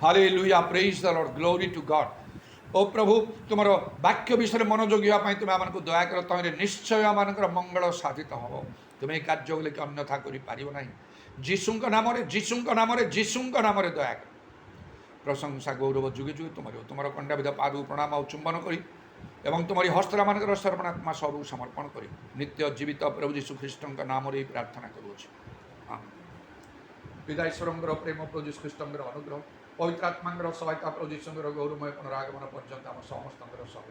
ହାଲେଲୁୟା, ପ୍ରେଜ ଦ ଲର୍ଡ, ଗ୍ଲୋରି ଟୁ ଗଡ୍। ଓ ପ୍ରଭୁ, ତୁମର ବାକ୍ୟ ବିଷୟରେ ମନୋଯୋଗୀ ହେବା ପାଇଁ ତୁମେ ଆମମାନଙ୍କୁ ଦୟାକର। ତହିଁରେ ନିଶ୍ଚୟ ଆମମାନଙ୍କର ମଙ୍ଗଳ ସାଧିତ ହେବ। ତୁମେ ଏହି କାର୍ଯ୍ୟ କଲେ କି ଅନ୍ୟଥା କରିପାରିବ ନାହିଁ। ଯୀଶୁଙ୍କ ନାମରେ, ଯୀଶୁଙ୍କ ନାମରେ, ଯୀଶୁଙ୍କ ନାମରେ ଦୟାକର। ପ୍ରଶଂସା ଗୌରବ ଯୁଗେ ଯୁଗେ ତୁମର। ତୁମର ଖଣ୍ଡାବିଧ ପାଦକୁ ପ୍ରଣାମ ଆଉ ଚୁମ୍ବନ କରି ଏବଂ ତୁମରି ହସ୍ତମାନଙ୍କର ସର୍ବନାତ୍ମା ସବୁ ସମର୍ପଣ କରି ନିତ୍ୟ ଜୀବିତ ପ୍ରଭୁ ଯୀଶୁ ଖ୍ରୀଷ୍ଟଙ୍କ ନାମରେ ଏହି ପ୍ରାର୍ଥନା କରୁଅଛି। ପିତା ଈଶ୍ୱରଙ୍କର ପ୍ରେମ, ପ୍ରଭୁ ଯୀଶୁ ଖ୍ରୀଷ୍ଟଙ୍କର ଅନୁଗ୍ରହ, ପବିତ୍ର ଆତ୍ମାଙ୍କର ସହାୟତା, ପ୍ରଭୁ ଯୀଶୁଙ୍କର ଗୌରବମୟ ପୁନରାଗମନ ପର୍ଯ୍ୟନ୍ତ ଆମ ସମସ୍ତଙ୍କର ସହ